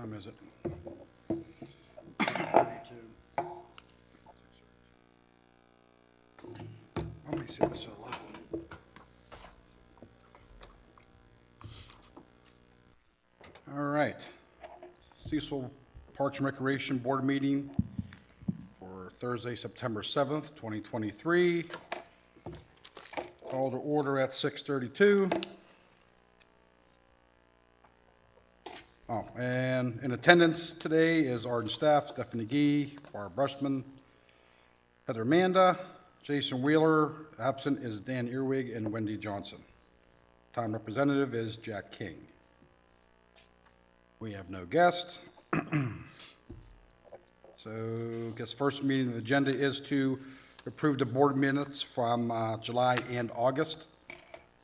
time is it? Let me see what's so low. All right. Cecil Parks and Recreation Board meeting for Thursday, September 7th, 2023. Call to order at 6:32. Oh, and in attendance today is Arden staff, Stephanie Gee, Barb Brushman, Heather Amanda, Jason Wheeler. Absent is Dan Earwig and Wendy Johnson. Town representative is Jack King. We have no guest. So, I guess first meeting on the agenda is to approve the board minutes from July and August.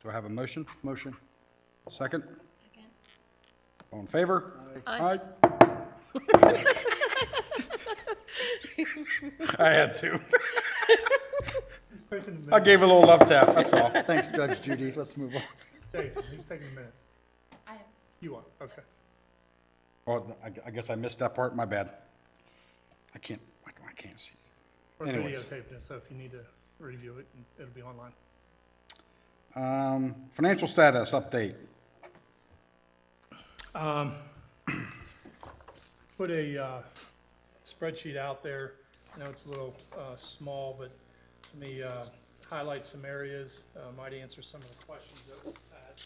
Do I have a motion? Motion. Second? Second. All in favor? Aye. I had to. I gave a little love tap, that's all. Thanks, Judge Judy. Let's move on. Jason, who's taking the minutes? I am. You are, okay. Oh, I guess I missed that part, my bad. I can't see. We're Anyways. videotaping it, so if you need to review it, it'll be online. Financial status update. Put a spreadsheet out there. I know it's a little small, but let me highlight some areas. Might answer some of the questions that we've had.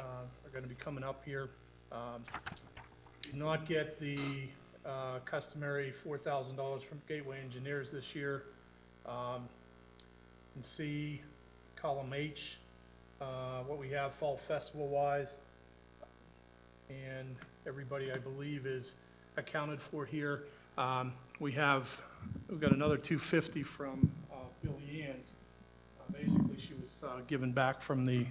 Are going to be coming up here. Did not get the customary $4,000 from Gateway Engineers this year. And see column H, what we have fall festival wise. And everybody, I believe, is accounted for here. We've got another $250 from Bill Yans. Basically, she was given back from the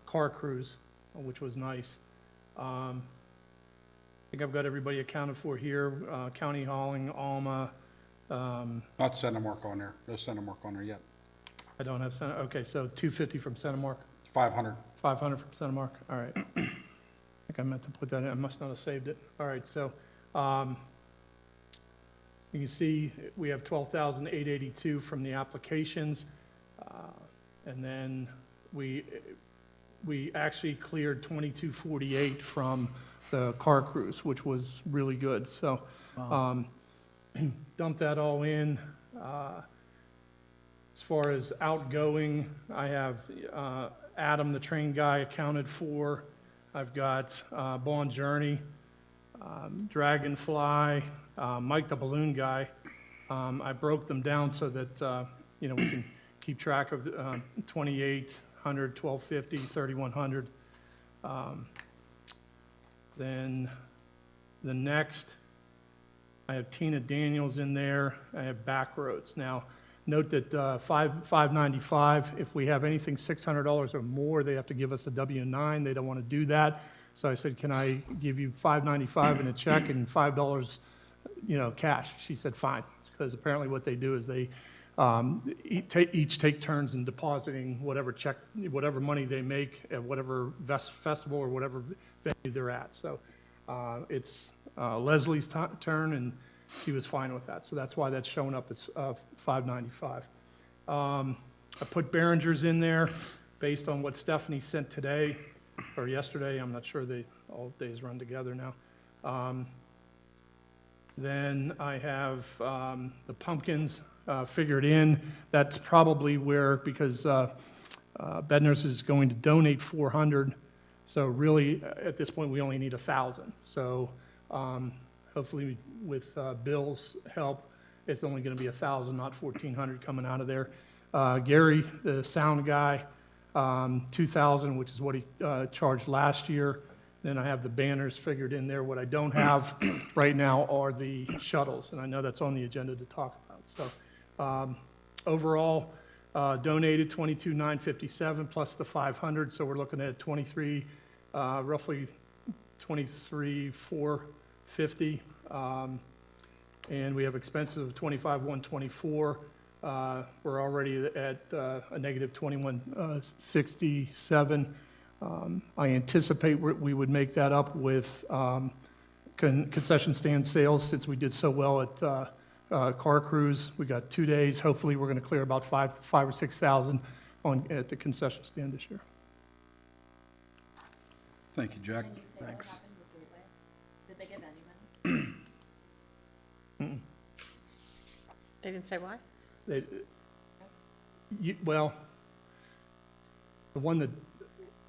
car cruise, which was nice. I think I've got everybody accounted for here. County hauling, Alma. Not CentiMark on there. No CentiMark on there yet. I don't have Center. Okay, so $250 from CentiMark, 500. $500 from CentiMark. All right. I think I meant to put that in. I must not have saved it. All right, so you can see we have $12,882 from the applications, and then we actually cleared $2,248 from the car cruise, which was really good. So dump that all in. As far as outgoing, I have Adam, the train guy, accounted for. I've got Bond Journey, Dragonfly, Mike the balloon guy. I broke them down so that we can keep track of 2,800, 1,250, 3,100. Then the next, I have Tina Daniels in there. I have Backroads. Now, note that $595, if we have anything $600 or more, they have to give us a W-9. They don't want to do that. So I said, can I give you $595 in a check and $5, cash? She said, fine. Because apparently what they do is they each take turns in depositing whatever money they make at whatever festival or whatever venue they're at. So it's Leslie's turn, and she was fine with that. So that's why that's showing up as $595. I put Behringer's in there based on what Stephanie sent today or yesterday. I'm not sure all days run together now. Then I have the pumpkins figured in. That's probably where, because Bednar's is going to donate 400. So really, at this point, we only need 1,000. So hopefully with Bill's help, it's only going to be 1,000, not 1,400 coming out of there. Gary, the sound guy, 2,000, which is what he charged last year. Then I have the banners figured in there. What I don't have right now are the shuttles, and I know that's on the agenda to talk about. So overall, donated 22,957 plus the 500, so we're looking at roughly 23,450, and we have expenses of 25,124. We're already at a negative 2167. I anticipate we would make that up with concession stand sales, since we did so well at Car Cruise. We got 2 days. Hopefully, we're going to clear about 5 or 6,000 at the concession stand this year. Thank you, Jack. Can you say Thanks. what happened with Gateway? Did they give any money? They didn't say why? Well, the one that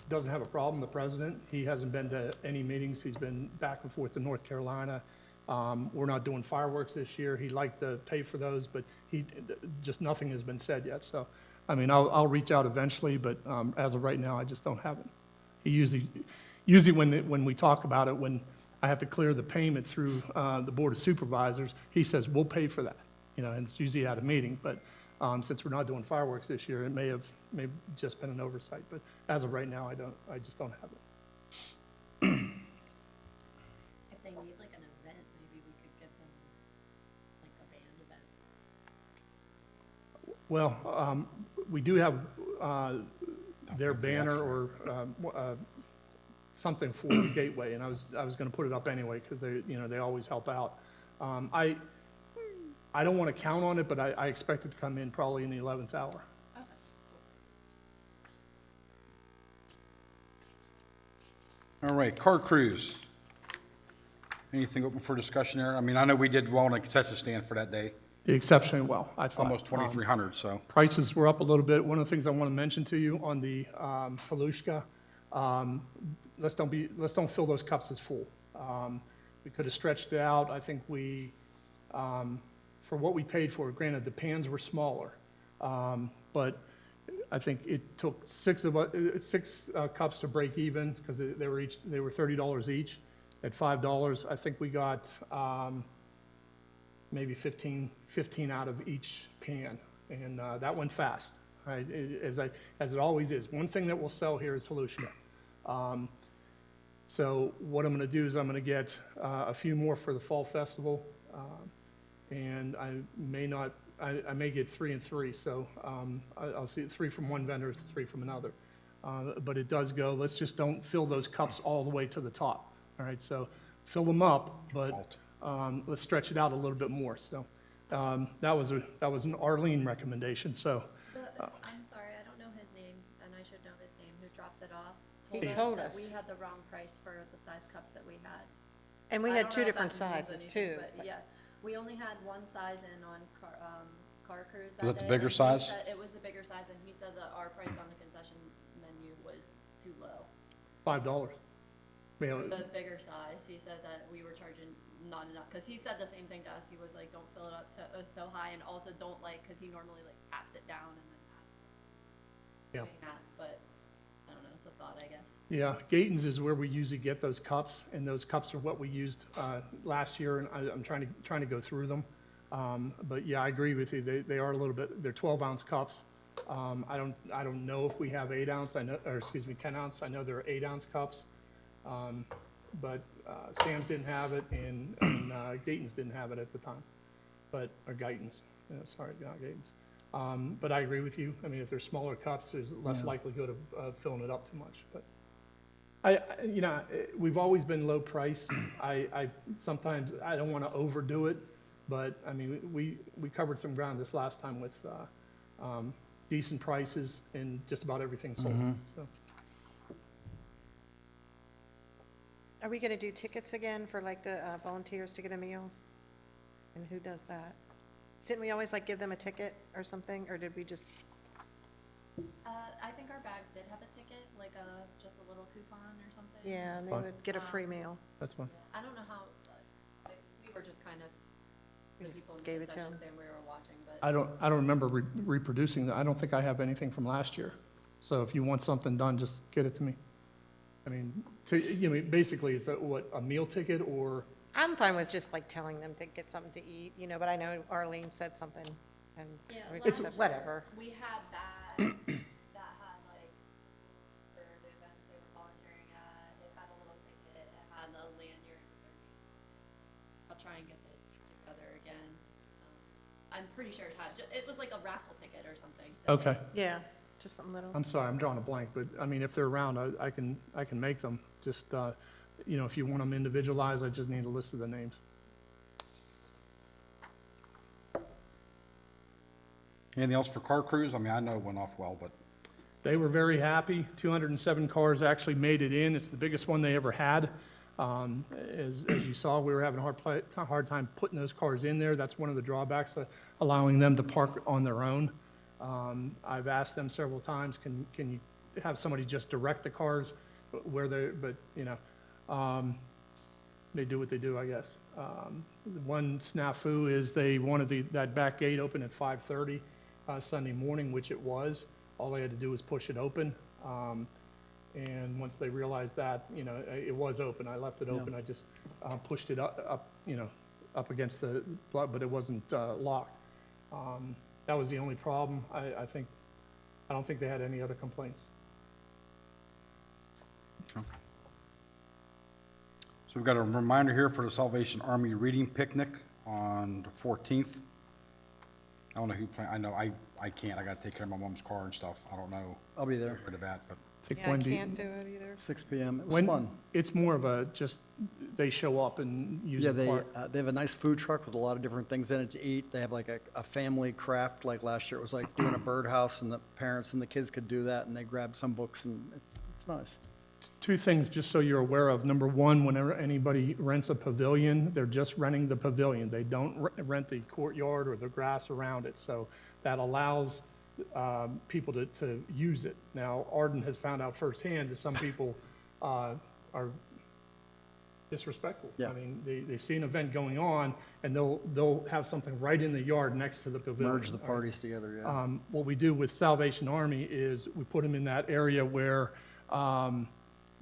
doesn't have a problem, the president, he hasn't been to any meetings. He's been back and forth to North Carolina. We're not doing fireworks this year. He'd like to pay for those, but just nothing has been said yet. So, I mean, I'll reach out eventually, but as of right now, I just don't have it. He usually when we talk about it, when I have to clear the payment through the Board of Supervisors, he says, we'll pay for that. You know, and it's usually at a meeting, but since we're not doing fireworks this year, it may have just been an oversight. But as of right now, I just don't have it. If they need like an event, maybe we could give them like a band event. Well, we do have their banner or something for the Gateway, and I was going to put it up anyway because they always help out. I don't want to count on it, but I expect it to come in probably in the 11th hour. Okay. All right, Car Cruise. Anything open for discussion there? I mean, I know we did well on the concession stand for that day, Did exceptionally well, I thought. almost 2,300, so. Prices were up a little bit. One of the things I want to mention to you on the Halushka, let's don't fill those cups as full. We could have stretched it out. I think for what we paid for it, granted, the pans were smaller, but I think it took six cups to break even because they were $30 each. At $5, I think we got maybe 15 out of each pan, and that went fast, right? As it always is. One thing that will sell here is Halushka. So what I'm going to do is I'm going to get a few more for the fall festival, and I may get 3 and 3. So I'll see 3 from one vendor, 3 from another. But it does go. Let's just don't fill those cups all the way to the top. All right, so fill them up, but let's stretch it out a little bit more. So that was an Arlene recommendation. So I'm sorry, I don't know his name, and I should know his name, who dropped it off. He told that us. we had the wrong price for the size cups that we had. And we I had don't 2 know if different that means sizes anything, too. But yeah, we only had one size in on Car Cruise that Was it the day, bigger and he size? said it was the bigger size, and he said that our price on the concession menu was too low. $5. The bigger size, he said that we were charging not enough, because he said the same thing to us. He was like, don't fill it up so high, and also don't because he normally like taps it doing that, but I don't know, it's a thought, I guess. Yeah, Gaten's is where we usually get those cups, and those cups are what we used last year, and I'm trying to go through them. But yeah, I agree with you. They are a little bit. They're 12-ounce cups. I don't know if we have 8-ounce. 10-ounce. I know there are 8-ounce cups, but Sam's didn't have it, and Gaten's didn't have it at the time. Or Gaten's. Sorry, not Gaten's. But I agree with you. I mean, if they're smaller cups, there's less likelihood of filling it up too much. But we've always been low price. Sometimes I don't want to overdo it, but I mean, we covered some ground this last time with decent prices and just about everything sold. So Are we going to do tickets again for like the volunteers to get a meal? And who does that? Didn't we always like give them a ticket or something, or did we just? I think our bags did have a ticket, like just a little coupon or something. Yeah, and they Fine. would get a free meal. that's fine. I don't know how, we were just kind of, We the just people in the gave it to concession them. stand, we were watching, but. I don't remember reproducing that. I don't think I have anything from last year. So if you want something done, just get it to me. I mean, basically, it's a meal ticket or? I'm fine with just like telling them to get something to eat, but I know Arlene said something, and Yeah, we last said year, whatever. We had bags that had like, for the events they were volunteering at, it had a little ticket, it had a lanyard with their name on it. I'll try and get those together again. I'm pretty sure it was like a raffle ticket or something. Okay. Yeah, just something little. I'm sorry, I'm drawing a blank, but I mean, if they're around, I can make them. Just, you know, if you want them individualized, I just need a list of the names. Anything else for car crews? I mean, I know it went off well, but, They were very happy. 207 cars actually made it in. It's the biggest one they ever had. As you saw, we were having a hard time putting those cars in there. That's one of the drawbacks, allowing them to park on their own. I've asked them several times, can you have somebody just direct the cars where they're, but, you know, they do what they do, I guess. One snafu is they wanted that back gate open at 5:30 Sunday morning, which it was. All they had to do was push it open. And once they realized that, you know, it was open, I left it open. I just pushed it up, you know, up against the, but it wasn't locked. That was the only problem. I don't think they had any other complaints. so we've got a reminder here for the Salvation Army Reading Picnic on the 14th. I don't know who I know I can't. I got to take care of my mom's car and stuff. I don't know I'll be there. where to that, but Take Yeah, I Wendy. can't do it either. 6 p.m. It was When, fun. it's more of a, just, they show up and use Yeah, the park. they have a nice food truck with a lot of different things in it to eat. They have like a family craft, like last year it was like doing a birdhouse, and the parents and the kids could do that, and they grabbed some books, and it's nice. Two things, just so you're aware of. Number one, whenever anybody rents a pavilion, they're just renting the pavilion. They don't rent the courtyard or the grass around it. So that allows people to use it. Now, Arden has found out firsthand that some people are disrespectful. Yeah. I mean, they see an event going on, and they'll have something right in the yard next to the pavilion. Merge the parties together, yeah. What we do with Salvation Army is we put them in that area where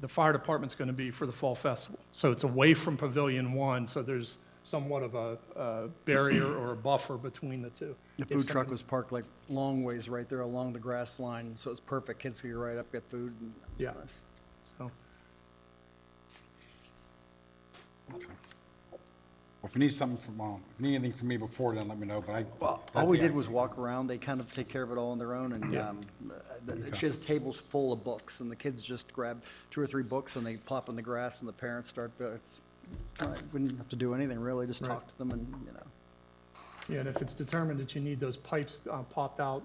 the fire department's going to be for the fall festival. So it's away from Pavilion 1, so there's somewhat of a barrier or a buffer between the two. The If food truck something- was parked like long ways right there along the grass line, so it's perfect. Kids could go right up, get food, and it was Yeah. nice. So, okay. Well, if you need something from, if you need anything from me before then, let me know, but All we did was walk around. They kind of take care of it all on their own, and Yeah. she has tables full of books, and the kids just grab 2 or 3 books, and they plop in the grass, and the parents start, it's, we didn't have to do anything, really, just Right. talk to them, and, you know. yeah, and if it's determined that you need those pipes popped out,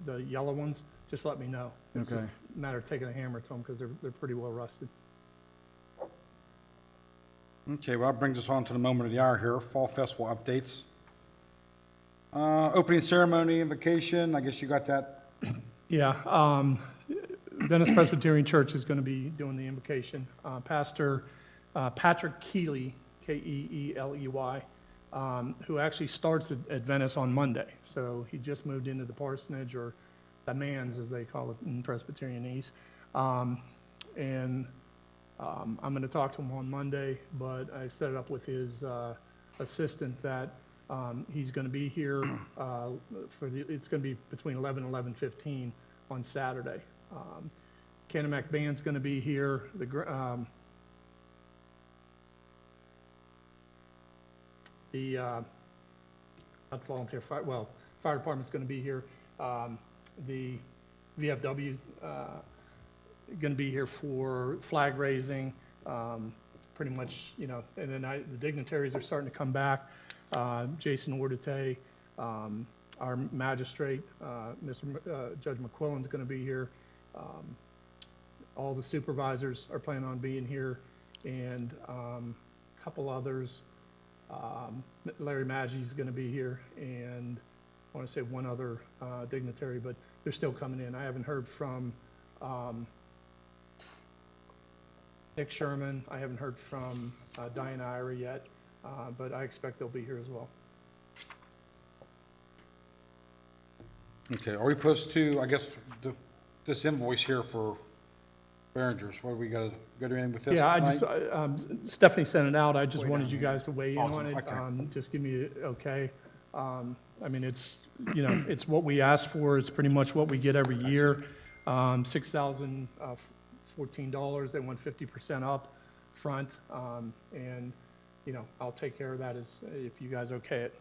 the yellow ones, just let me know. It's Okay. just a matter of taking a hammer to them because they're pretty well rusted. Okay, well, that brings us on to the moment of the hour here, Fall Festival updates. Opening ceremony, invocation, I guess you got that. Yeah, Venice Presbyterian Church is going to be doing the invocation. Pastor Patrick Keeley, Keeley, who actually starts at Venice on Monday. So he just moved into the parsonage, or the manse, as they call it in Presbyterianese. I'm going to talk to him on Monday, but I set it up with his assistant that he's going to be here it's going to be between 11 and 11:15 on Saturday. Canamac Band's going to be here. Not volunteer fire, well, fire department's going to be here. The VFW's going to be here for flag raising, pretty much, you know, and then the dignitaries are starting to come back. Jason Ordate, our magistrate, Judge McQuillan's going to be here. All the supervisors are planning on being here, and a couple others. Larry Maggie's going to be here, and I want to say one other dignitary, but they're still coming in. I haven't heard from Nick Sherman. I haven't heard from Diana Ira yet, but I expect they'll be here as well. Okay, are we supposed to, I guess, this invoice here for Behringer's, what do we got to do anything with this? Yeah, tonight? Stephanie sent it out. I just Way wanted down you here. guys to weigh in Awesome, on it. okay. Just give me a okay. I mean, it's, you know, it's what we asked for. It's pretty much what we get every year. $6,014. They want 50% up front. And, you know, I'll take care of that if you guys okay it.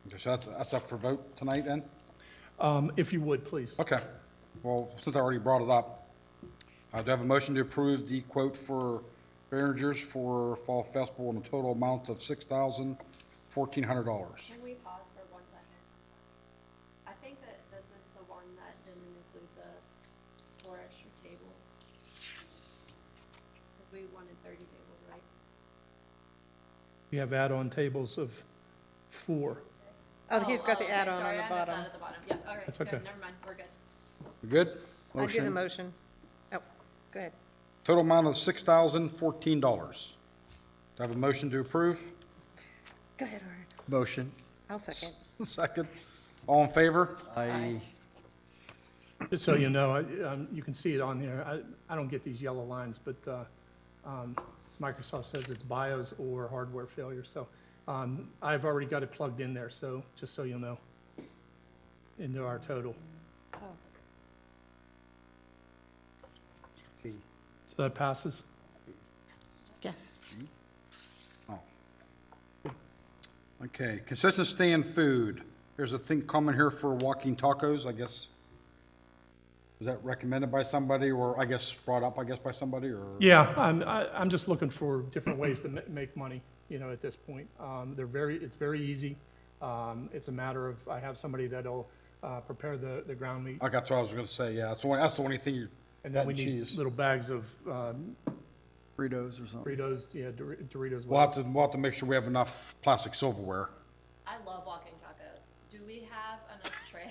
Okay, so that's up for vote tonight then? If you would, please. Okay, well, since I already brought it up, do I have a motion to approve the quote for Behringers for Fall Festival in a total amount of $6,1,400. Can we pause for 1 second? I think that this is the one that didn't include the 4 extra tables. Because we wanted 30 tables, right? We have add-on tables of 4. Oh, he's got the okay, add-on sorry, on the I missed bottom. that at the bottom. Yeah, all right, That's good, okay. never mind, we're good. You good? I do the motion. Oh, go ahead. Total amount of $6,014. Do I have a motion to approve? Go ahead, Art. Motion. I'll second. Second. All in favor? I, Just so you know, you can see it on here. I don't get these yellow lines, but Microsoft says it's BIOS or hardware failure. So I've already got it plugged in there, so just so you'll know, into our total. Oh, So that passes? yes. Oh. Okay, consistency in food. There's a thing coming here for walking tacos, I guess. Was that recommended by somebody, or I guess brought up, by somebody, or? Yeah, I'm just looking for different ways to make money, at this point. It's very easy. It's a matter of, I have somebody that'll prepare the ground meat. I got what I was gonna say, yeah, that's the only thing you, And that then we and need cheese. little bags of Fritos or something. Doritos, Doritos. We'll have to make sure we have enough plastic silverware. I love walking tacos. Do we have enough trays?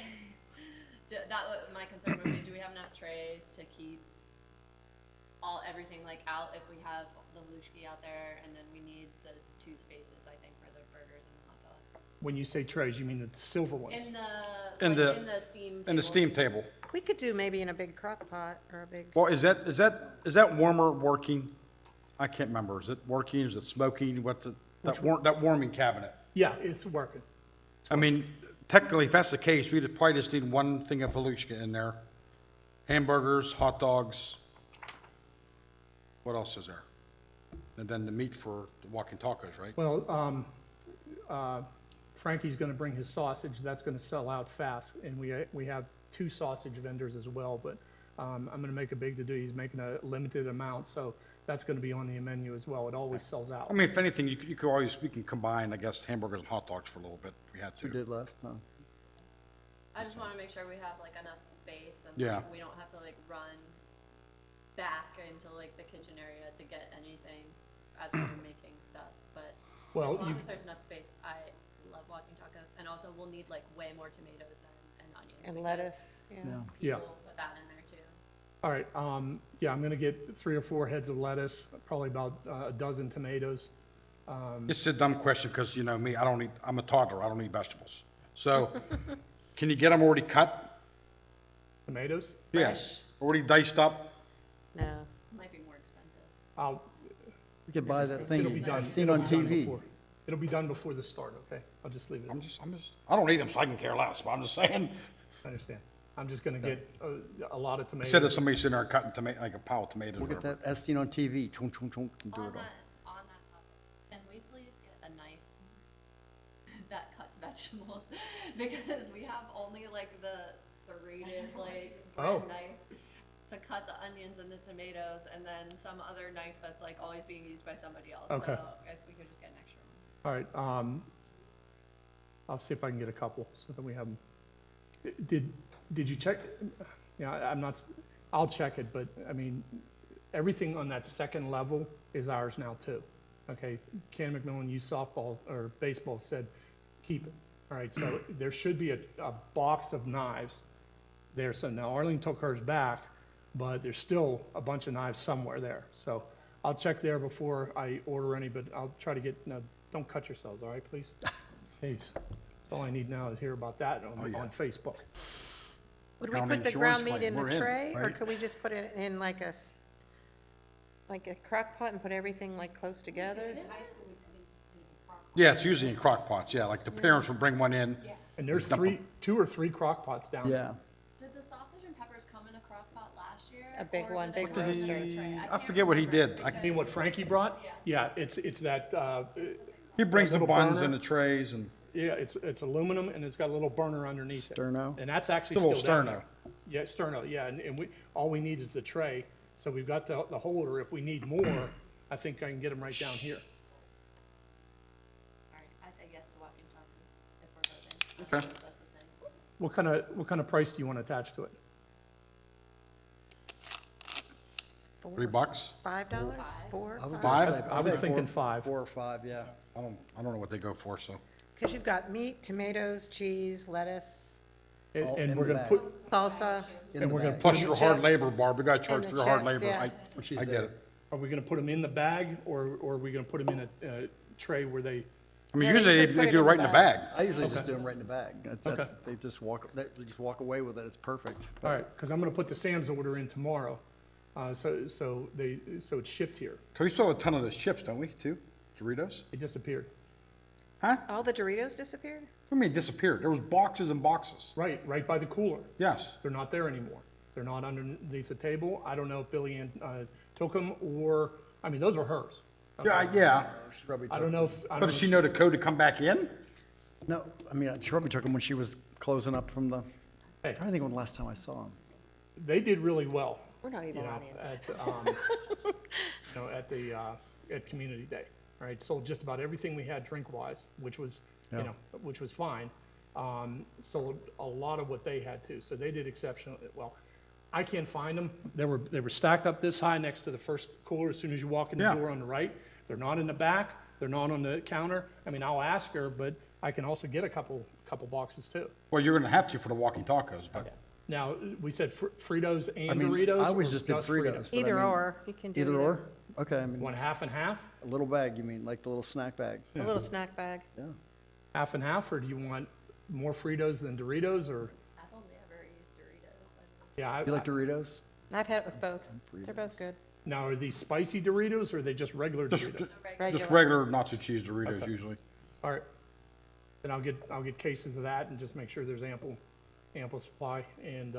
That was my concern would be, do we have enough trays to keep everything like out if we have the Lushki out there, and then we need the 2 spaces, I think, for the burgers and the hot dog. When you say trays, you mean the silver ones? In In the- the steam And the table. steam table. We could do maybe in a big crock pot or a big, Well, is that warmer working? I can't remember. Is it working? Is it smoking? What's it, that warming cabinet? Yeah, it's working. I mean, technically, if that's the case, we'd probably just need one thing of Halushka in there. Hamburgers, hot dogs. What else is there? And then the meat for the walking tacos, right? Well, Frankie's gonna bring his sausage, that's gonna sell out fast, and we have 2 sausage vendors as well, but I'm gonna make a big to-do, he's making a limited amount, so that's gonna be on the menu as well, it always sells out. I mean, if anything, you could always, we can combine, I guess, hamburgers and hot dogs for a little bit if we had We to. did last time. I just wanna make sure we have like enough space and Yeah. like, we don't have to like run back into like the kitchen area to get anything as we're making stuff, but Well, as long you- as there's enough space, I love walking tacos, and also we'll need like way more tomatoes and onions. and because lettuce, yeah. Yeah. People put that in there too. All right, yeah, I'm gonna get 3 or 4 heads of lettuce, probably about a dozen tomatoes. This is a dumb question, because you know me, I'm a toddler, I don't eat vegetables. So, can you get them already cut? Tomatoes? Yeah, already diced up? No. Might be more expensive. I'll, We could buy that it'll thing be done. I've seen it'll on be done TV. before- It'll be done before the start, okay? I'll just leave it. I don't eat them, so I can care less, but I'm just saying. I understand. I'm just gonna get a lot of tomatoes. Instead of somebody sitting there cutting tomato, like a pile of tomatoes or We'll get whatever. that as seen on TV, chunk, chunk, chunk, and do On it all. that topic, can we please get a knife that cuts vegetables? Because we have only like the serrated like Oh. bread knife to cut the onions and the tomatoes, and then some other knife that's like always being used by somebody else. Okay. So if we could just get an extra one. All right, I'll see if I can get a couple, so that we have them. Did you check? Yeah, I'm not, I'll check it, but, I mean, everything on that second level is ours now, too. Okay, Ken McMillan, used softball, or baseball, said, keep it. All right, so there should be a box of knives there. So now Arlene took hers back, but there's still a bunch of knives somewhere there. So I'll check there before I order any, but I'll try to get, no, don't cut yourselves, all right, please? Jeez, that's all I need now is hear about that on Facebook. Would we County put the insurance ground meat claim, in we're a in, tray, or right? could we just put it in like like a crock pot and put everything like close together? Yeah, it's usually in crock pots, yeah, like the parents would bring one in. And there's Dump 'em. 2 or 3 crock pots down there. Yeah. Did the sausage and peppers come in a crock pot last year? A big or one, did it big come in a roaster. tray? I can't forget what he remember did. I mean, what Frankie brought? Yeah. Yeah, it's that, He brings the Little buns burner. and the trays and, yeah, it's aluminum and it's got a little burner underneath it. Sterno. And that's actually It's a still little down there. Yeah, sterno, yeah, and all we need is the tray. So we've got the holder. If we need more, I think I can get them right down here. All right, I say yes to walking fountains if we're voting. Okay. That's the thing. What kind of price do you want attached to it? $3? $5? Four? I was Five? gonna say- I was say thinking four- 5. 4 or 5, yeah. I don't know what they go for, so. Because you've got meat, tomatoes, cheese, lettuce, All And in we're the gonna bag. put, salsa. In and the we're gonna bag. put Plus them, your hard checks. labor, Barb, we gotta charge And for the your hard checks, labor. yeah. I get it. are we gonna put them in the bag, or are we gonna put them in a tray where they, I mean, Yeah, usually you they should put it do it in right the in the bag. I usually just Okay. do them right in the bag. That's Okay. it. They just walk away with it. It's perfect. all right, because I'm gonna put the Sam's order in tomorrow, so it's shipped here. Cause we still have a ton of those chips, don't we, too? Doritos? It disappeared. Huh? All the Doritos disappeared? What do you mean disappeared? There was boxes and boxes. Right by the cooler. Yes. They're not there anymore. They're not underneath the table. I don't know if Billy Ann took them, or, I mean, those are hers. Yeah. She probably I took- don't know if, I But don't does know she if know the code to come back in? No, I mean, she probably took them when she was closing up from the, Hey. I'm trying to think when the last time I saw them. they did really well. We're not even You know, on it. at Community Day, right? Sold just about everything we had drink-wise, which was, Yeah. which was fine. Sold a lot of what they had too, so they did exceptionally well. I can't find them. They were stacked up this high next to the first cooler as soon as you walk in the Yeah. door on the right. They're not in the back. They're not on the counter. I mean, I'll ask her, but I can also get a couple boxes too. Well, you're gonna have to for the walking tacos, but Now, we said Fritos and I mean, Doritos? I always or just did Fritos. but I Either mean- or, you can do Either or? Okay, I mean, Want half and half? a little bag, you mean, like the little snack bag? A little snack bag. Yeah. Half and half, or do you want more Fritos than Doritos, or? I've only ever used Doritos. Yeah, You like Doritos? I've had it with both. They're both good. now, are these spicy Doritos, or are they just regular just, Doritos? just regular nacho cheese Doritos Okay. usually. All right. Then I'll get cases of that and just make sure there's ample supply, and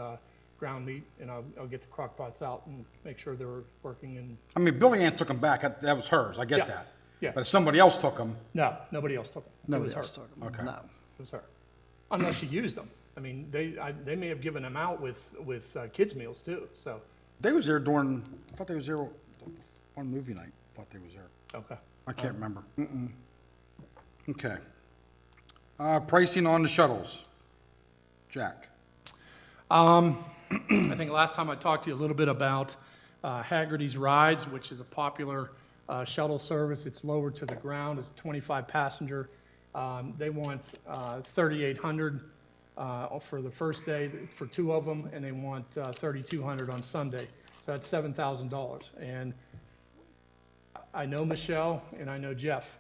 ground meat, and I'll get the crock pots out and make sure they're working. And I mean, Billy Ann took them back. That was hers. I Yeah, get that. yeah. But if somebody else took them, no, nobody else took them. Nobody It was her. else took them. Okay. No. It was her. Unless she used them. I mean, they may have given them out with kids' meals too, so, they was there during, I thought they was there on movie night. I thought they was there. okay. I can't remember. Okay. Pricing on the shuttles. Jack. I think last time I talked to you a little bit about Haggerty's Rides, which is a popular shuttle service. It's lower to the ground. It's 25 passenger. They want 3,800 for the first day for 2 of them, and they want 3,200 on Sunday. So that's $7,000. And I know Michelle and I know Jeff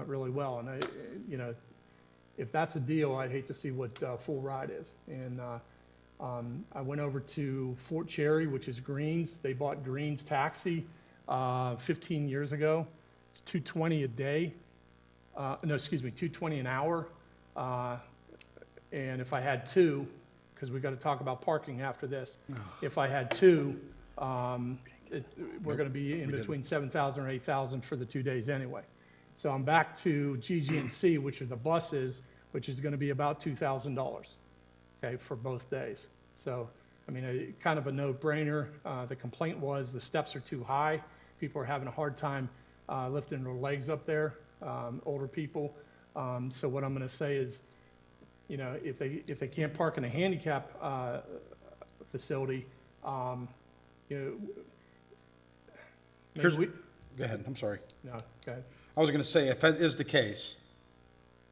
really well, and if that's a deal, I'd hate to see what full ride is. And I went over to Fort Cherry, which is Greens. They bought Greens Taxi 15 years ago. It's $220 a day. $220 an hour. And if I had 2, because we got to talk about parking after this. If I had 2, we're going to be in between 7,000 or 8,000 for the 2 days anyway. So I'm back to GG&C, which are the buses, which is going to be about $2,000, okay, for both days. So, I mean, kind of a no-brainer. The complaint was the steps are too high. People are having a hard time lifting their legs up there, older people. So what I'm going to say is, if they can't park in a handicap facility, maybe Here's- we, Go ahead. I'm sorry. no, go ahead. I was gonna say, if that is the case,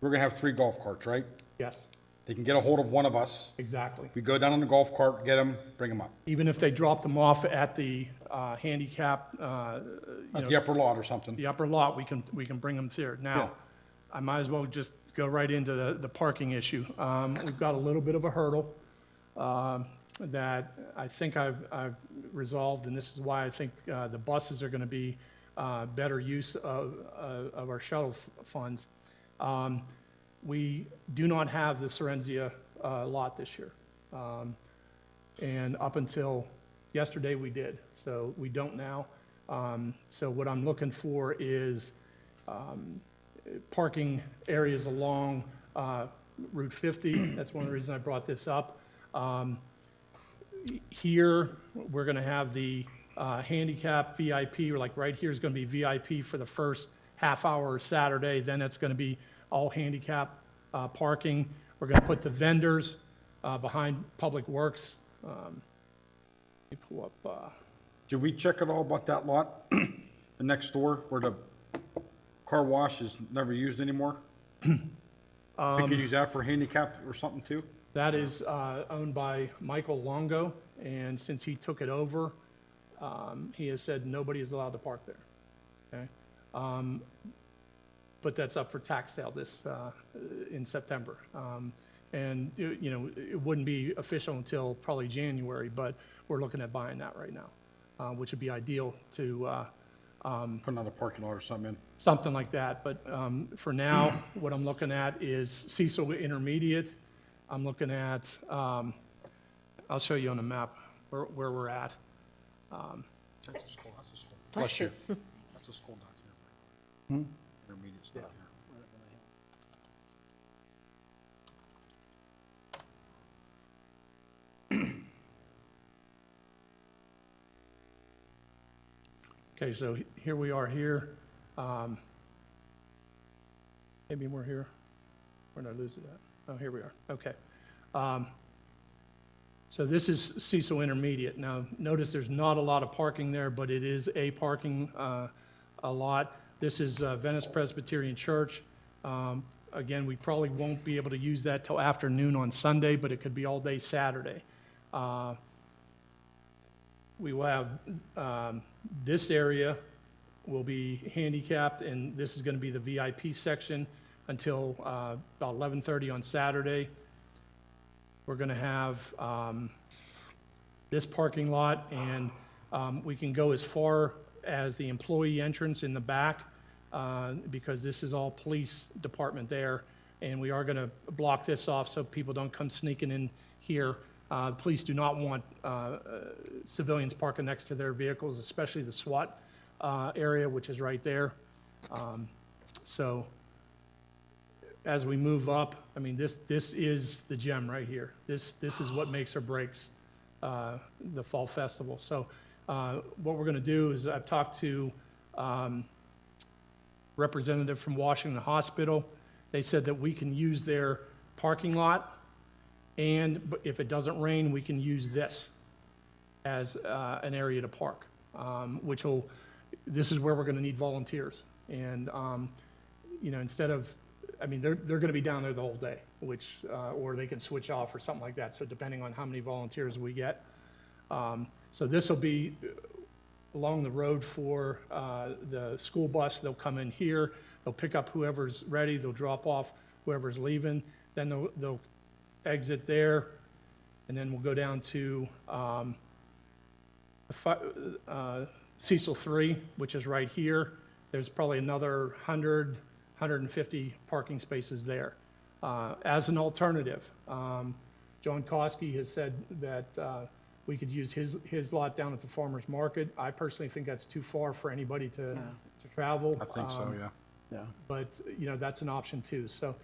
we're gonna have 3 golf carts, right? Yes, They can get a hold of one of us. exactly. We go down on the golf cart, get them, bring them up. Even if they drop them off at the handicap, At the upper lot or something. the upper lot, we can bring them there. Yeah. Now, I might as well just go right into the parking issue. We've got a little bit of a hurdle that I think I've resolved, and this is why I think the buses are going to be better use of our shuttle funds. We do not have the Sorenzia lot this year. And up until yesterday, we did. So we don't now. So what I'm looking for is parking areas along Route 50. That's one of the reasons I brought this up. Here, we're going to have the handicap VIP, or like right here is going to be VIP for the first half hour of Saturday, then it's going to be all handicap parking. We're going to put the vendors behind Public Works. Let me pull up, Did we check at all about that lot, the next door, where the car wash is never used anymore? We could use that for handicap or something too? that is owned by Michael Longo, and since he took it over, he has said nobody is allowed to park there. Okay? But that's up for tax sale this, in September. And, it wouldn't be official until probably January, but we're looking at buying that right now, which would be ideal to, Put another parking lot or something in? something like that. But for now, what I'm looking at is Cecil Intermediate. I'm looking at, I'll show you on the map where we're at. That's a school, that's a school. Bless you. That's a school down here. Intermediate's down here. Okay, so here we are here. Maybe we're here. Where did I lose it at? Oh, here we are. Okay. So this is Cecil Intermediate. Now, notice there's not a lot of parking there, but it is a parking a lot. This is Venice Presbyterian Church. Again, we probably won't be able to use that till afternoon on Sunday, but it could be all day Saturday. We will have this area will be handicapped, and this is going to be the VIP section until about 11:30 on Saturday. We're going to have this parking lot, and we can go as far as the employee entrance in the back because this is all police department there, and we are going to block this off so people don't come sneaking in here. The police do not want civilians parking next to their vehicles, especially the SWAT area, which is right there. So as we move up, I mean, this is the gem right here. This is what makes or breaks the Fall Festival. So what we're going to do is I've talked to representative from Washington Hospital. They said that we can use their parking lot, and if it doesn't rain, we can use this as an area to park, this is where we're going to need volunteers. And, instead of, I mean, they're going to be down there the whole day, or they can switch off or something like that. So depending on how many volunteers we get. So this will be along the road for the school bus. They'll come in here, they'll pick up whoever's ready, they'll drop off whoever's leaving, then they'll exit there, and then we'll go down to Cecil 3, which is right here. There's probably another 100, 150 parking spaces there. As an alternative, John Koski has said that we could use his lot down at the farmer's market. I personally think that's too far for anybody to travel. I think so, yeah. Yeah. But, that's an option too. So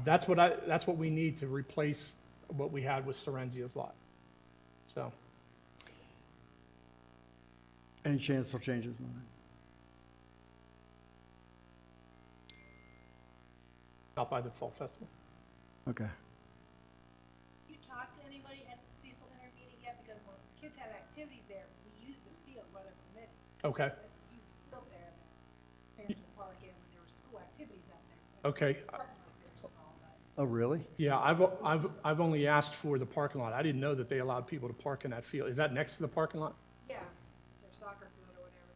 that's what we need to replace what we had with Sorenzia's lot. So, Any chance they'll change his mind? not by the Fall Festival. Okay. You talked to anybody at Cecil Intermediate yet? Because when kids have activities there, we use the field, weather permitting. Okay, You built there, parents would park in when there were school activities out there. okay. Parking lot's very small, but Oh, really? Yeah, I've only asked for the parking lot. I didn't know that they allowed people to park in that field. Is that next to the parking lot? yeah, it's their soccer field or whatever.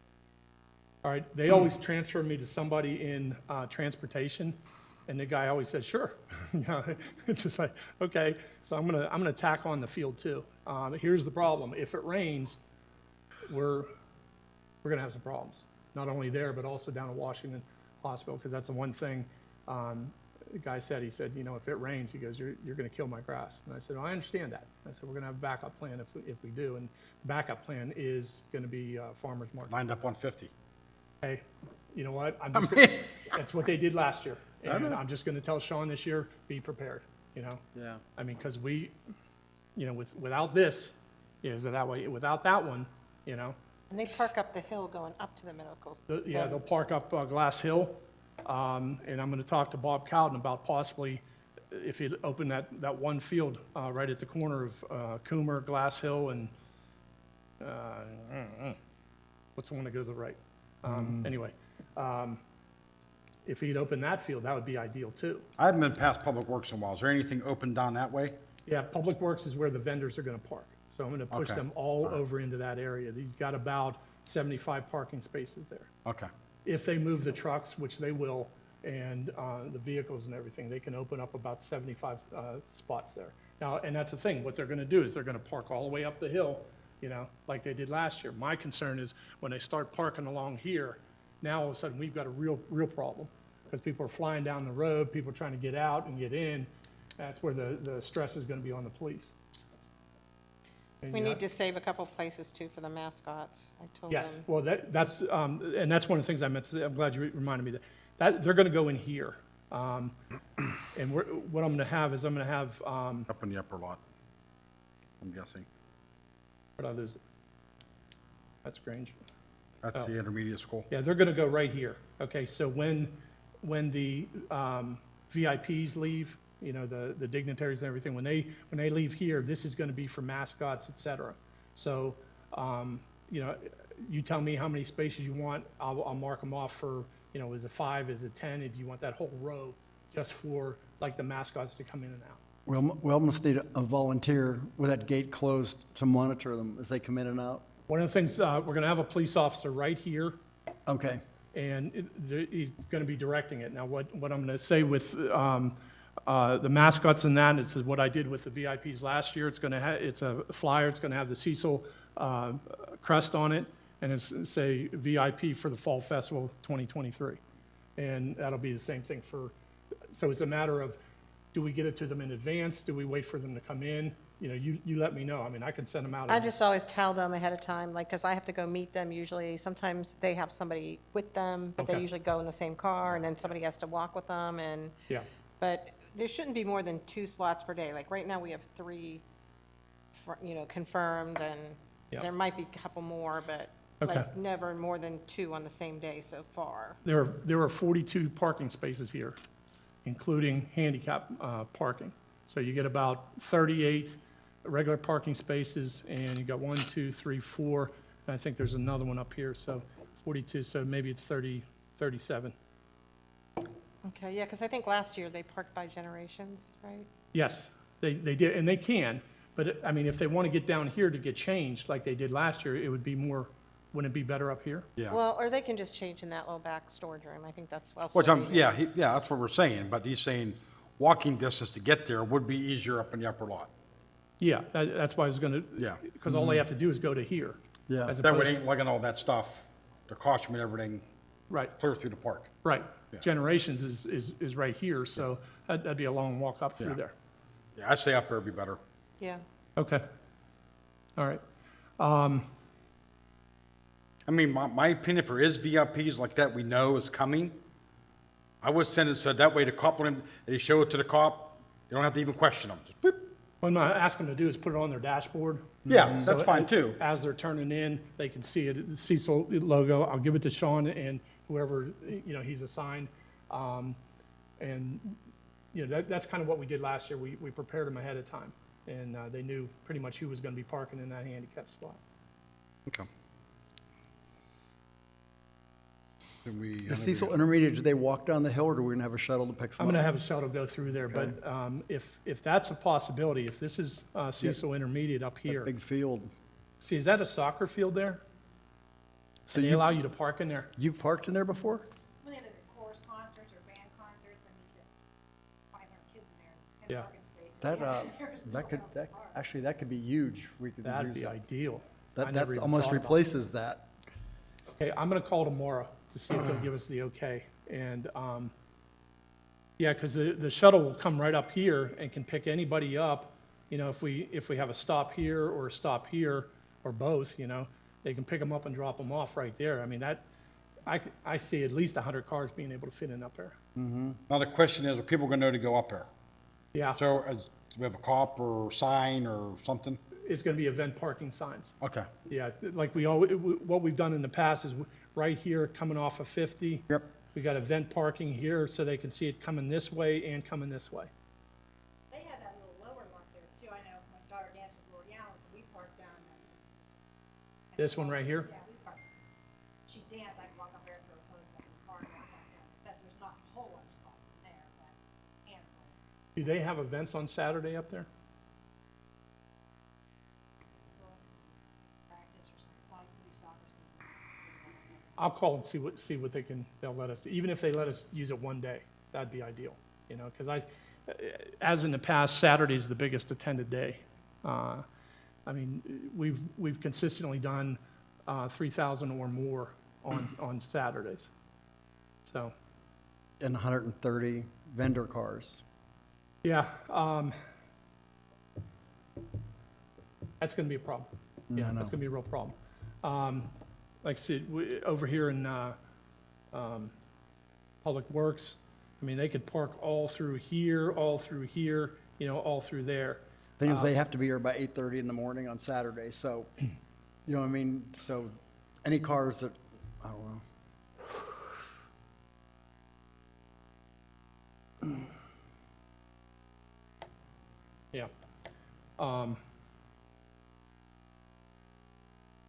All right, they always transfer me to somebody in transportation, and the guy always said, sure. It's just like, okay, so I'm gonna tack on the field too. Here's the problem, if it rains, we're gonna have some problems. Not only there, but also down at Washington Hospital, because that's the one thing the guy said. He said, if it rains, he goes, you're gonna kill my grass. And I said, I understand that. I said, we're gonna have a backup plan if we do, and the backup plan is gonna be farmer's market. Lined up 150. Hey, you know what? That's what they did last year. And I'm just gonna tell Sean this year, be prepared, Yeah. I mean, because we, without this, is that way, without that one, And they park up the hill going up to the medical. Yeah, they'll park up Glass Hill, and I'm gonna talk to Bob Cowden about possibly if he'd open that one field right at the corner of Coomer, Glass Hill, and what's the one that goes to the right? Anyway, if he'd open that field, that would be ideal too. I haven't been past Public Works in a while. Is there anything open down that way? Yeah, Public Works is where the vendors are gonna park, so I'm gonna push Okay. them all over into that area. You've got about 75 parking spaces there. Okay. If they move the trucks, which they will, and the vehicles and everything, they can open up about 75 spots there. Now, and that's the thing, what they're gonna do is they're gonna park all the way up the hill, you know, like they did last year. My concern is when they start parking along here, now all of a sudden, we've got a real problem, because people are flying down the road, people are trying to get out and get in. That's where the stress is gonna be on the police. And, We you know, need to save a couple places too for the mascots. I told them. Yes, well, that's and that's one of the things I meant to say. I'm glad you reminded me that they're going to go in here. And what I'm going to have is I'm going to have, Up in the upper lot, I'm guessing. where did I lose it? That's Grange. That's the intermediate school. Yeah, they're going to go right here. Okay, so when the VIPs leave, you know, the dignitaries and everything, when they leave here, this is going to be for mascots, et cetera. So, you know, you tell me how many spaces you want, I'll mark them off for, you know, is it 5, is it 10? If you want that whole row just for like the mascots to come in and out. We almost need a volunteer with that gate closed to monitor them as they come in and out. One of the things, we're going to have a police officer right here, Okay. and he's going to be directing it. Now, what I'm going to say with the mascots and that, it's what I did with the VIPs last year. It's a flyer. It's going to have the Cecil crest on it, and it's say VIP for the Fall Festival 2023. And that'll be the same thing so it's a matter of, do we get it to them in advance? Do we wait for them to come in? You know, you let me know. I mean, I can send them out. I just always tell them ahead of time, like, because I have to go meet them usually. Sometimes they have somebody with them, but they Okay. usually go in the same car, and then somebody has to walk with them, and, Yeah. but there shouldn't be more than 2 slots per day. Like, right now, we have 3, you know, confirmed, and Yeah. there might be a couple more, but Okay. like, never more than 2 on the same day so far. There are 42 parking spaces here, including handicap parking. So you get about 38 regular parking spaces, and you got 1, 2, 3, 4, and I think there's another one up here, so 42, so maybe it's 37. Okay, yeah, because I think last year they parked by generations, right? Yes, they did, and they can, but, I mean, if they want to get down here to get changed like they did last year, it would be more, wouldn't it be better up here? Yeah. Well, or they can just change in that little back storage room. I think that's also. Which what they do. yeah, that's what we're saying, but he's saying walking distance to get there would be easier up in the upper lot. Yeah, that's why I was going to. Yeah. Because all they have to do is go to here. Yeah. as That way, opposed- ain't lugging all that stuff, the costume and everything, Right. clear through the park. Right. Yeah. Generations is right here, so that'd be a long walk up through Yeah. there. Yeah, I'd say up there would be better. Yeah. Okay. All right. I mean, my opinion, if there is VIPs like that we know is coming, I would send it so that way the cop, when they show it to the cop, they don't have to even question them. Just boop. What I'm not asking them to do is put it on their dashboard. Yeah, So that's fine too. As they're turning in, they can see it, the Cecil logo. I'll give it to Sean and whoever, you know, he's assigned. And, you know, that's kind of what we did last year. We prepared them ahead of time, and they knew pretty much who was going to be parking in that handicap spot. Okay. Then we. The Cecil Intermediate, do they walk down the hill, or do we gonna have a shuttle to pick I'm them up? going to have a shuttle go through there, but if that's a possibility, if this is Cecil Intermediate up here, Big field. see, is that a soccer field there? So Can they you, allow you to park in there? you've parked in there before? When they have chorus concerts or band concerts, I mean, you get 500 kids in there, and Yeah. parking spaces. That, There's that could, nowhere else to that, park. actually, that could be huge. We could That'd use be that. ideal. I That, never that's even almost thought about replaces that. Okay, I'm gonna call tomorrow to see if they'll give us the okay. And, yeah, because the shuttle will come right up here and can pick anybody up. You know, if we have a stop here or a stop here, or both, you know, they can pick them up and drop them off right there. I mean, I see at least 100 cars being able to fit in up there. Now, the question is, are people gonna know to go up there? Yeah, So, do we have a cop or sign or something? it's gonna be event parking signs. Okay, Yeah, like we always, what we've done in the past is right here, coming off of 50. Yep. We got event parking here so they can see it coming this way and coming this way. They had that little lower lot there too. I know my daughter danced with Lori Allen, so we parked down there. This one right here? Yeah, we parked. She danced, I could walk up there through her clothes back in the car and walk back down. There's not a whole lot of spots in there, but handful. Do they have events on Saturday up there? School, practice or something, probably could be soccer season. I'll call and see what they'll let us, even if they let us use it one day, that'd be ideal, you know, because as in the past, Saturday's the biggest attended day. I mean, we've consistently done 3,000 or more on Saturdays. So, And 130 vendor cars. yeah, that's going to be a problem. Yeah, I know. that's going to be a real problem. Like I said, over here in Public Works, I mean, they could park all through here, you know, all through there. Thing is, they have to be here by 8:30 in the morning on Saturday, so, you know what I mean? So any cars that, I don't know. Yeah.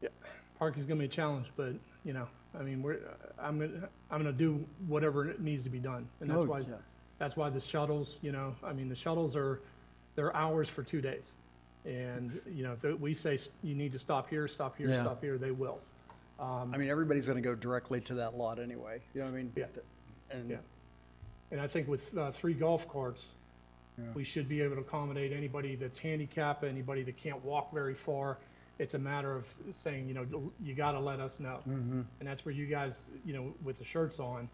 Yeah, parking's gonna be a challenge, but, you know, I mean, I'm gonna do whatever needs to be done. And that's Oh, why, yeah. that's why the shuttles, you know, I mean, the shuttles they're hours for 2 days. And, you know, if we say you need to stop here, Yeah. they will. I mean, everybody's gonna go directly to that lot anyway, you know what I mean? Yeah. And, Yeah. And I think with 3 golf carts, we should be able to accommodate anybody that's handicapped, anybody that can't walk very far. It's a matter of saying, you know, you gotta let us know. And that's where you guys, you know, with the shirts on,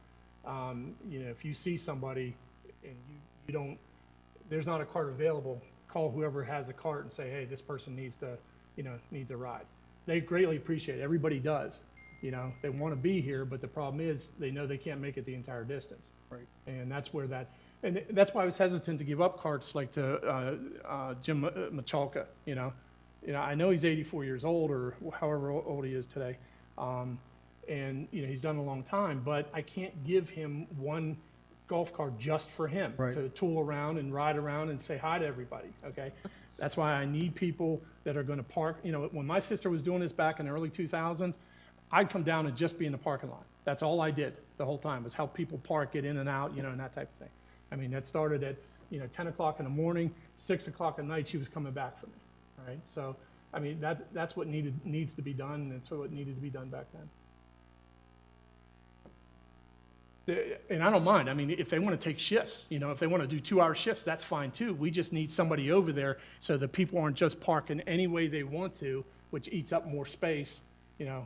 you know, if you see somebody and you don't, there's not a cart available, call whoever has a cart and say, hey, this person needs to, you know, needs a ride. They greatly appreciate it. Everybody does. You know, they want to be here, but the problem is they know they can't make it the entire distance. Right. And that's where and that's why I was hesitant to give up carts like to Jim Machalka, you know. I know he's 84 years old or however old he is today. And, you know, he's done a long time, but I can't give him one golf cart just for him Right. to tool around and ride around and say hi to everybody, okay? That's why I need people that are going to park. You know, when my sister was doing this back in the early 2000s, I'd come down and just be in the parking lot. That's all I did the whole time, was help people park, get in and out, you know, and that type of thing. I mean, that started at, you know, 10 o'clock in the morning, 6 o'clock at night, she was coming back for me, right? So, I mean, that's what needs to be done, and that's what needed to be done back then. And I don't mind. I mean, if they want to take shifts, you know, if they want to do 2-hour shifts, that's fine too. We just need somebody over there so that people aren't just parking any way they want to, which eats up more space, you know.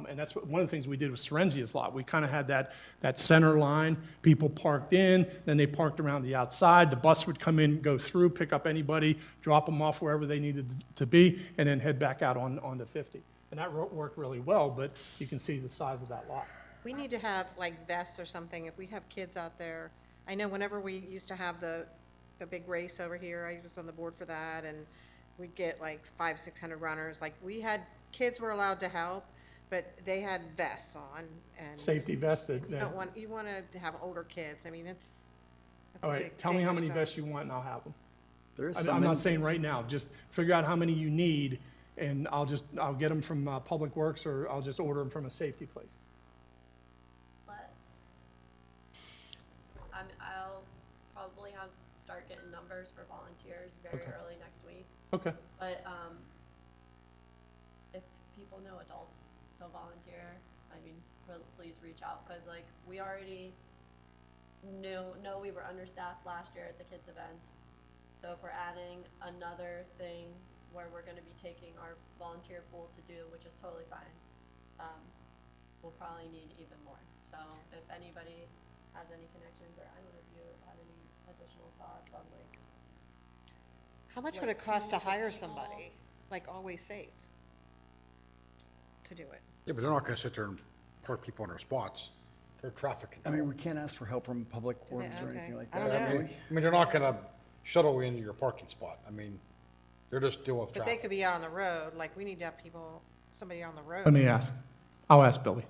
And that's one of the things we did with Serenzia's lot. We kind of had that center line. People parked in, then they parked around the outside. The bus would come in, go through, pick up anybody, drop them off wherever they needed to be, and then head back out onto 50. And that worked really well, but you can see the size of that lot. We need to have like vests or something if we have kids out there. I know whenever we used to have the big race over here, I was on the board for that, and we'd get like 500-600 runners. Like, we had, kids were allowed to help, but they had vests on, and Safety vests that you want to have older kids. I mean, that's all a right, big, tell me how many dangerous job. vests you want and I'll have them. There is I'm some not in- saying right now, just figure out how many you need and I'll get them from Public Works or I'll just order them from a safety place. I'll probably start getting numbers for volunteers very Okay. early next week. Okay, But, if people know adults to volunteer, I mean, please reach out, cause like, we already know we were understaffed last year at the kids' events. So if we're adding another thing where we're gonna be taking our volunteer pool to do, which is totally fine, we'll probably need even more. So if anybody has any connections, or I don't know if you had any additional thoughts on like, How much would it cost to hire somebody, like Always Safe, to do it? yeah, but they're not gonna sit there and park people in their spots. They're traffic I control. mean, we can't ask for help from Public Works or okay. anything like I that. don't know. can we? I mean, they're not gonna shuttle you into your parking spot. I mean, They're just dealing with But they traffic. could be out on the road, like, we need to have people, somebody on the road. Let me ask. I'll ask Billy.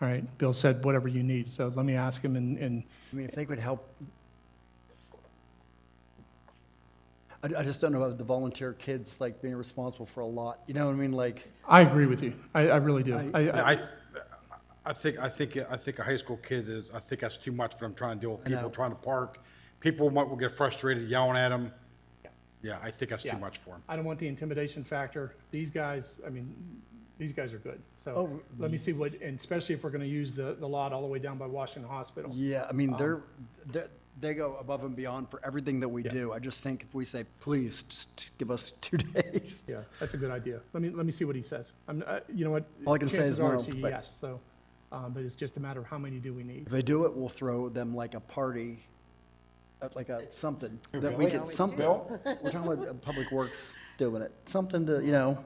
All right, Bill said whatever you need, so let me ask him and I mean, if they could help. I just don't know about the volunteer kids, like, being responsible for a lot, you know what I mean, like, I agree with you. I really do. I think a high school kid is, I think that's too much for them trying to deal with I know. people trying to park. People will get frustrated yelling at them. Yeah, I think that's Yeah. too much for them. I don't want the intimidation factor. These guys, I mean, these guys are good. So Oh, let me see what, and especially if we're going to use the lot all the way down by Washington Hospital. yeah, I mean, they go above and beyond for everything that we Yeah. do. I just think if we say, please, just give us 2 days. Yeah, that's a good idea. Let me see what he says. You know what? All I can say is Chances are no, it's a but- yes, so, but it's just a matter of how many do we need. If they do it, we'll throw them like a party, like a something, that we Billy? get something. Bill? We're talking about Public Works doing it, something to, you know,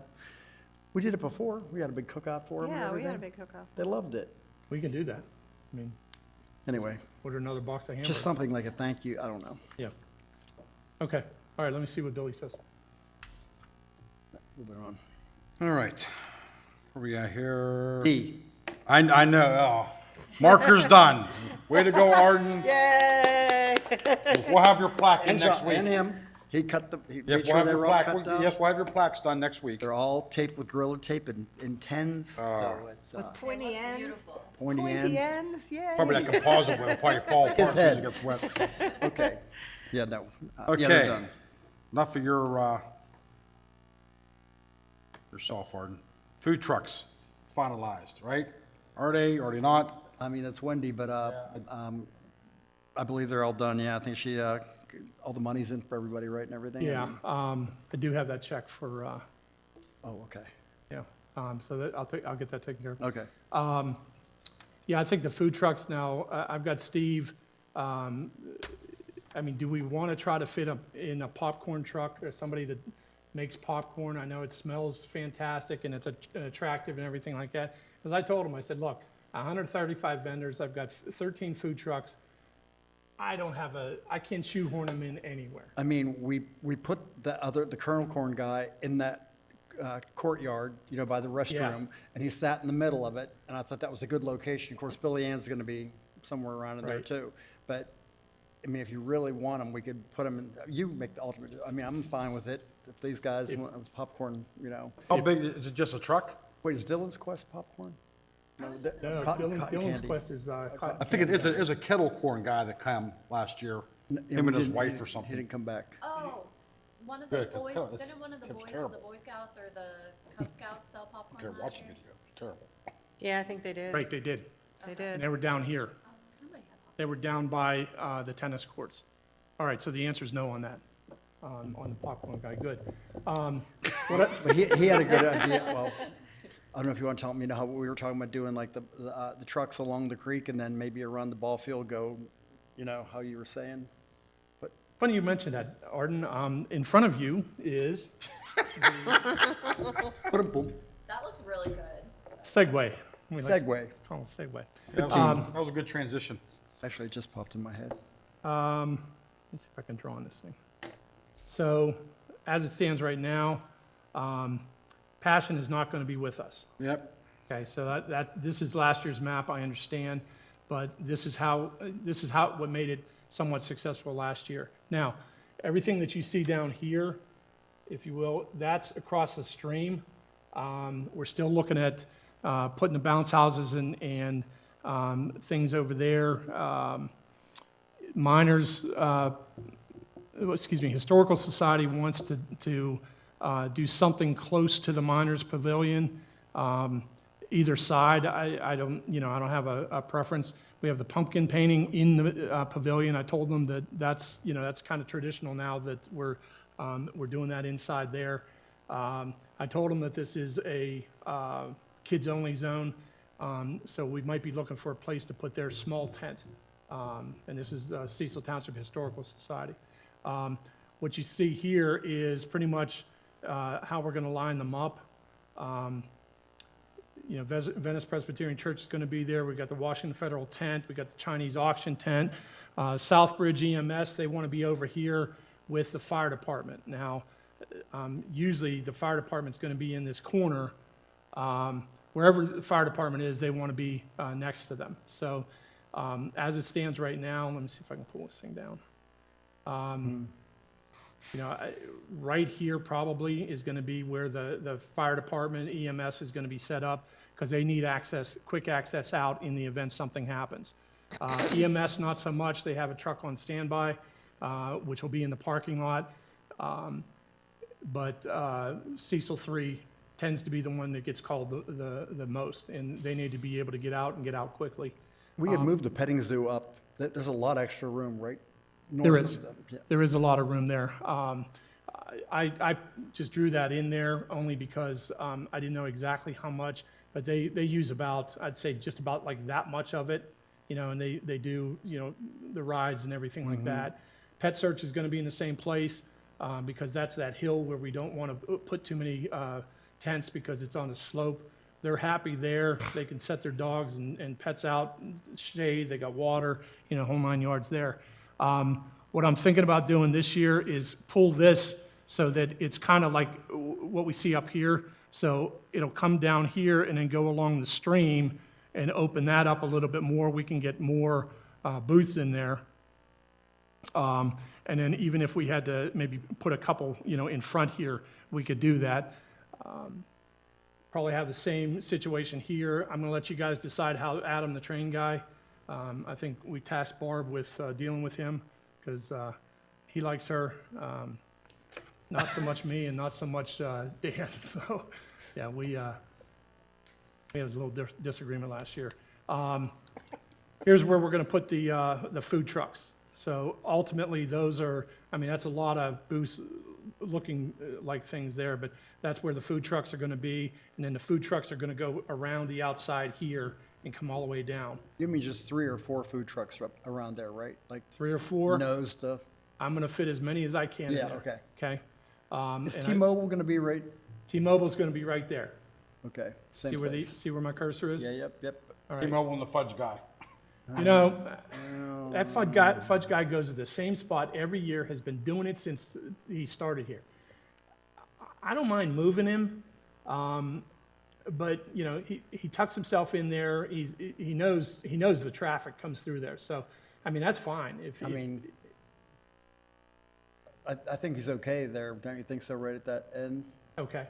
we did it before, we had a big cookout for them and Yeah, we had a everything. big hookup. They loved it. We can do that. I mean, Anyway, order another box of hamburgers. just something like a thank you, I don't know. Yeah. Okay, all right, let me see what Billy says. Moving on. All right. Where we at here? D, I know, oh. Marker's done. Way to go, Arden. Yay! We'll have your plaque in and next John, week. and him, he cut the, he Yep, made we'll sure have they your were all plaque. cut down. Yes, we'll have your plaques done next week. They're all taped with Gorilla Tape in tens, so it's With They pointy look ends. beautiful. pointy Pointy ends. ends, yay! Probably that composite will probably fall apart as soon as it head. gets wet. Okay, yeah, no, yeah, they're Okay. done. Enough of yourself, Arden. Food trucks, finalized, right? Are they not? I mean, it's Wendy, but, I believe they're all done, yeah, I think she, all the money's in for everybody, right, and everything? Yeah, I do have that check for, Oh, okay, yeah, so that, I'll get that taken care of. okay. Yeah, I think the food trucks now, I've got Steve, I mean, do we want to try to fit in a popcorn truck or somebody that makes popcorn? I know it smells fantastic and it's attractive and everything like that. Because I told him, I said, look, 135 vendors, I've got 13 food trucks. I can't shoehorn them in anywhere. I mean, we put the kernel corn guy in that courtyard, you know, by the restroom, and he sat in the middle of it, and I thought that was a good location. Of course, Billy Ann's gonna be somewhere around in there Right. too. But, I mean, if you really want them, we could put them in, you make the ultimate, I mean, I'm fine with it. If these guys want popcorn, you know. How big, is it just a truck? Wait, is Dylan's Quest popcorn? No, No, cotton Dylan's candy. Quest is cotton. I think it is a kettle corn guy that came last year, Yeah, him we and his didn't- wife he- or He something. didn't come back. Oh, one of the Yeah, 'cause boys, it's- didn't one of the it's boys, the terrible. Boy Scouts or the Cub Scouts sell popcorn Terrible, last watch the year? video, it's terrible. Yeah, I think they did. Right, they did. They And did. they were down here. Oh, somebody had popcorn. They were down by the tennis courts. All right, so the answer is no on that, on the popcorn guy. Good. What I- But he had a good idea, well, I don't know if you want to tell me, you know, how we were talking about doing like the trucks along the creek and then maybe around the ball field go, you know, how you were saying? But, Funny you mentioned that, Arden. In front of you is boom, That looks really good. Segway. We like to segue. call it Segway. That was a good transition. Actually, it just popped in my head. Let's see if I can draw on this thing. So, as it stands right now, Passion is not going to be with us. Yep. Okay, so this is last year's map, I understand, but this is what made it somewhat successful last year. Now, everything that you see down here, if you will, that's across the stream. We're still looking at putting the bounce houses and things over there. Historical Society wants to do something close to the Miners Pavilion. Either side, I don't have a preference. We have the pumpkin painting in the pavilion. I told them that's kind of traditional now that we're doing that inside there. I told them that this is a kids-only zone, so we might be looking for a place to put their small tent. And this is Cecil Township Historical Society. What you see here is pretty much how we're going to line them up. Venice Presbyterian Church is going to be there. We've got the Washington Federal tent. We've got the Chinese auction tent. Southbridge EMS, they want to be over here with the fire department. Now, usually the fire department's gonna be in this corner. Wherever the fire department is, they wanna be, next to them. So, as it stands right now, let me see if I can pull this thing down. You know, right here probably is gonna be where the fire department, EMS is gonna be set up, because they need access, quick access out in the event something happens. EMS, not so much, they have a truck on standby, which will be in the parking lot. But Cecil 3 tends to be the one that gets called the most, and they need to be able to get out and get out quickly. We had moved the petting zoo up. There's a lot of extra room, right? There north is. of them. Yeah. There is a lot of room there. I just drew that in there only because I didn't know exactly how much, but they use about, I'd say just about like that much of it, you know, and they do, you know, the rides and everything like that. Pet Search is going to be in the same place because that's that hill where we don't want to put too many tents because it's on a slope. They're happy there. They can set their dogs and pets out, shade, they got water, you know, whole 9 yards there. What I'm thinking about doing this year is pull this so that it's kind of like what we see up here. So it'll come down here and then go along the stream and open that up a little bit more. We can get more booths in there. And then even if we had to maybe put a couple, you know, in front here, we could do that. Probably have the same situation here. I'm gonna let you guys decide how Adam, the train guy, I think we tasked Barb with dealing with him because he likes her, not so much me and not so much Dan. So, yeah, we had a little disagreement last year. Here's where we're going to put the food trucks. So ultimately, those are, I mean, that's a lot of booths looking like things there, but that's where the food trucks are going to be. And then the food trucks are going to go around the outside here and come all the way down. You mean just 3 or 4 food trucks around there, right? Like 3 or 4. nose stuff? I'm going to fit as many as I can in Yeah, there. okay. Okay? Is and T-Mobile going to be right? T-Mobile's going to be right there. Okay. See where see where my cursor is? Yeah, yep. All right. T-Mobile and the fudge guy. You know, that fudge guy goes to the same spot every year, has been doing it since he started here. I don't mind moving him, but, you know, he tucks himself in there. He knows the traffic comes through there. So, I mean, that's fine. I mean, I think he's okay there. Don't you think so, right at that end? Okay.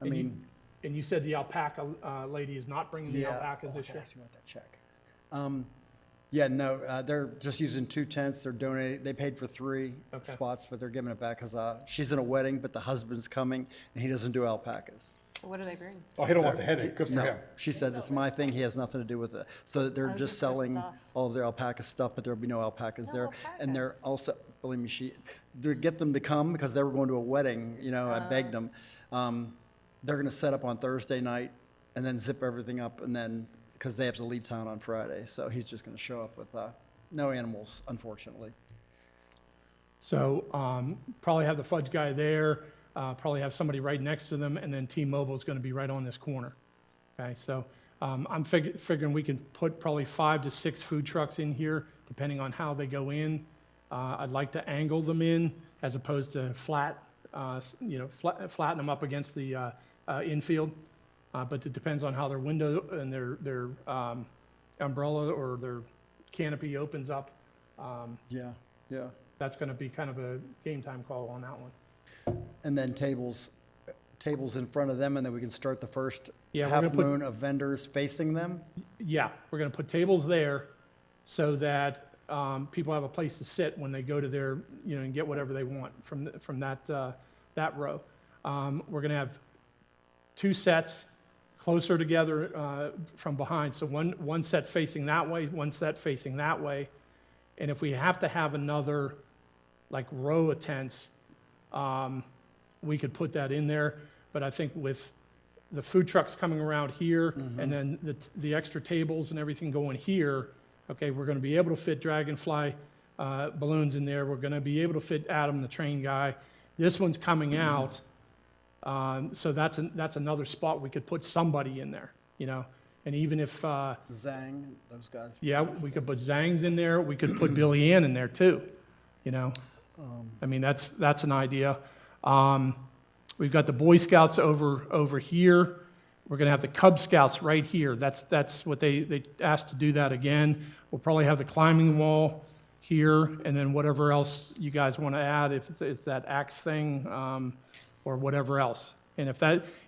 I mean, And you said the alpaca lady is not bringing the yeah. alpacas this I year? asked you about that check. Yeah, no, they're just using 2 tents. They're donating. They paid for 3 Okay. spots, but they're giving it back because she's in a wedding, but the husband's coming, and he doesn't do alpacas. So what do they bring? Oh, he don't want the headache. Good for No, him. she said, it's my thing. He has nothing to do with it. So they're Oh, just just their selling stuff. all of their alpaca stuff, but there'll be no alpacas No there. And they're alpacas. also, believe me, they get them to come because they were going to a wedding, you know, I begged them. They're going to set up on Thursday night and then zip everything up and then, because they have to leave town on Friday. So he's just going to show up with no animals, unfortunately. So probably have the fudge guy there, probably have somebody right next to them, and then T-Mobile is going to be right on this corner. Okay, so I'm figuring we can put probably 5 to 6 food trucks in here, depending on how they go in. I'd like to angle them in as opposed to flatten them up against the infield. But it depends on how their window and their umbrella or their canopy opens up. Yeah. That's going to be kind of a game time call on that one. And then tables in front of them, and then we can start the first Yeah, we're half gonna put- moon of vendors facing them. Yeah, we're going to put tables there so that people have a place to sit when they go to their, you know, and get whatever they want from that row. We're going to have 2 sets closer together from behind. So one set facing that way, one set facing that way. And if we have to have another like row of tents, we could put that in there. But I think with the food trucks coming around here and then the extra tables and everything going here, okay, we're going to be able to fit Dragonfly balloons in there. We're going to be able to fit Adam, the train guy. This one's coming out. So that's another spot we could put somebody in there, you know. And even if, Zhang, those guys. yeah, we could put Zhang's in there. We could put Billy Ann in there too, you know. I mean, that's an idea. We've got the Boy Scouts over here. We're going to have the Cub Scouts right here. That's what they asked to do that again. We'll probably have the climbing wall here, and then whatever else you guys want to add, if it's that axe thing, or whatever else. And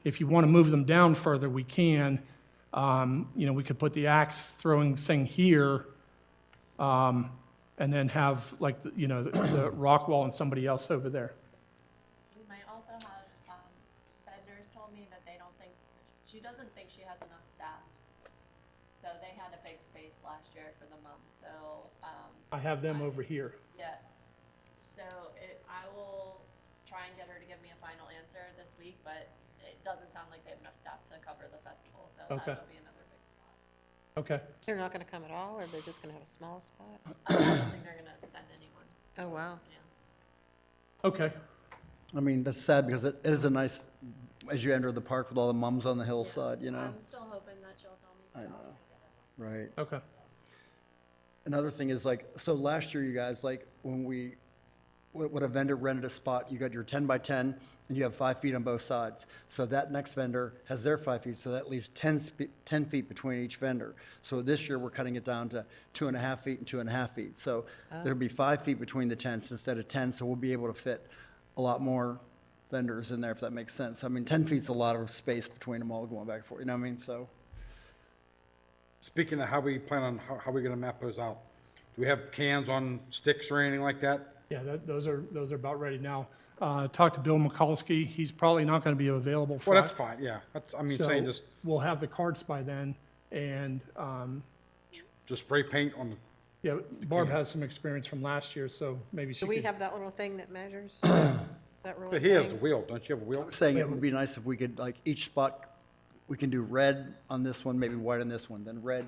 if you want to move them down further, we can. We could put the axe throwing thing here, and then have like, the rock wall and somebody else over there. We might also have, vendors told me that she doesn't think she has enough staff. So they had a big space last year for the mums, so, I have them over here. yeah. So I will try and get her to give me a final answer this week, but it doesn't sound like they have enough staff to cover the festival, so Okay. that'll be another big spot. Okay. They're not gonna come at all, or they're just gonna have a small spot? I don't think they're gonna send anyone, Oh, wow. yeah. Okay. I mean, that's sad because it is a nice, as you enter the park with all the mums on the hillside, I'm still hoping that she'll tell me. I so know. I'll get it. Right. Okay. Another thing is like, so last year, you guys, like, when a vendor rented a spot, you got your 10 by 10, and you have 5 feet on both sides. So that next vendor has their 5 feet, so that leaves 10 feet between each vendor. So this year, we're cutting it down to 2.5 feet and 2.5 feet. So there'll be 5 feet between the tents instead of 10, so we'll be able to fit a lot more vendors in there, if that makes sense. I mean, 10 feet's a lot of space between them all going back and forth, you know what I mean? So, Speaking of how we plan on, how we gonna map those out, do we have cans on sticks or anything like that? Yeah, those are about ready now. Talked to Bill Mikulski. He's probably not going to be available for. Well, that's fine, yeah, saying just We'll have the carts by then, and, spray paint on the, yeah, Barb has some experience from last year, so maybe she Do we could. have that little thing that measures? That ruler he has the thing? wheel, don't you have a wheel? saying it would be nice if we could, like, each spot, we can do red on this one, maybe white on this one, then red.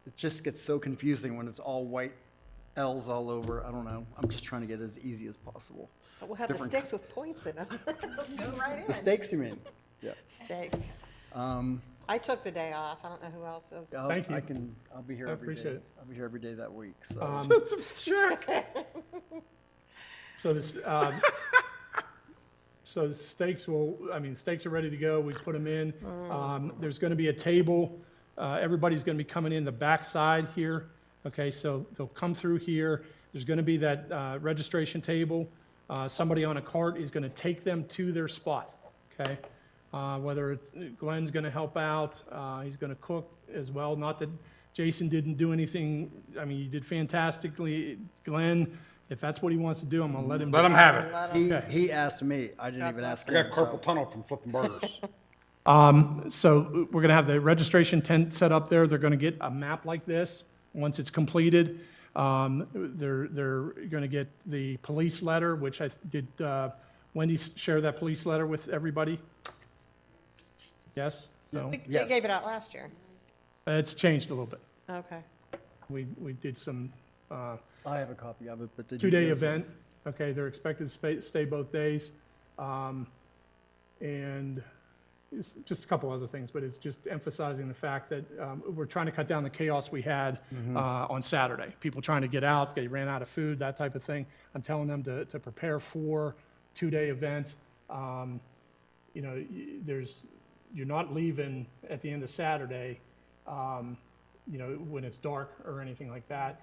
It just gets so confusing when it's all white L's all over. I don't know. I'm just trying to get it as easy as possible. But we'll have the Different- sticks with points in them. Go right in. The stakes, you mean? Yeah. Stakes. I took the day off. I don't know who else is. Thank you. I'll be here I every day. appreciate it. I'll be here every day that week, so. That's a jerk. So this, so the stakes stakes are ready to go. We put them in. There's going to be a table. Everybody's going to be coming in the backside here. Okay, so they'll come through here. There's going to be that registration table. Somebody on a cart is going to take them to their spot. Okay, whether it's Glenn's going to help out, he's going to cook as well. Not that Jason didn't do anything. I mean, he did fantastically. Glenn, if that's what he wants to do, I'm going to let him. Let him have it. Let 'em- He asked me. I didn't even ask I him. got so- carpal tunnel from flipping burgers. So we're going to have the registration tent set up there. They're going to get a map like this once it's completed. They're going to get the police letter, which did Wendy share that police letter with everybody? Yes? No? They Yes. gave it out last year. It's changed a little bit. Okay. We did some I have a copy of it, but did you two-day guys- event. Okay, they're expected to stay both days. And it's just a couple other things, but it's just emphasizing the fact that we're trying to cut down the chaos we had on Saturday. People trying to get out, they ran out of food, that type of thing. I'm telling them to prepare for two-day events. You're not leaving at the end of Saturday, when it's dark or anything like that.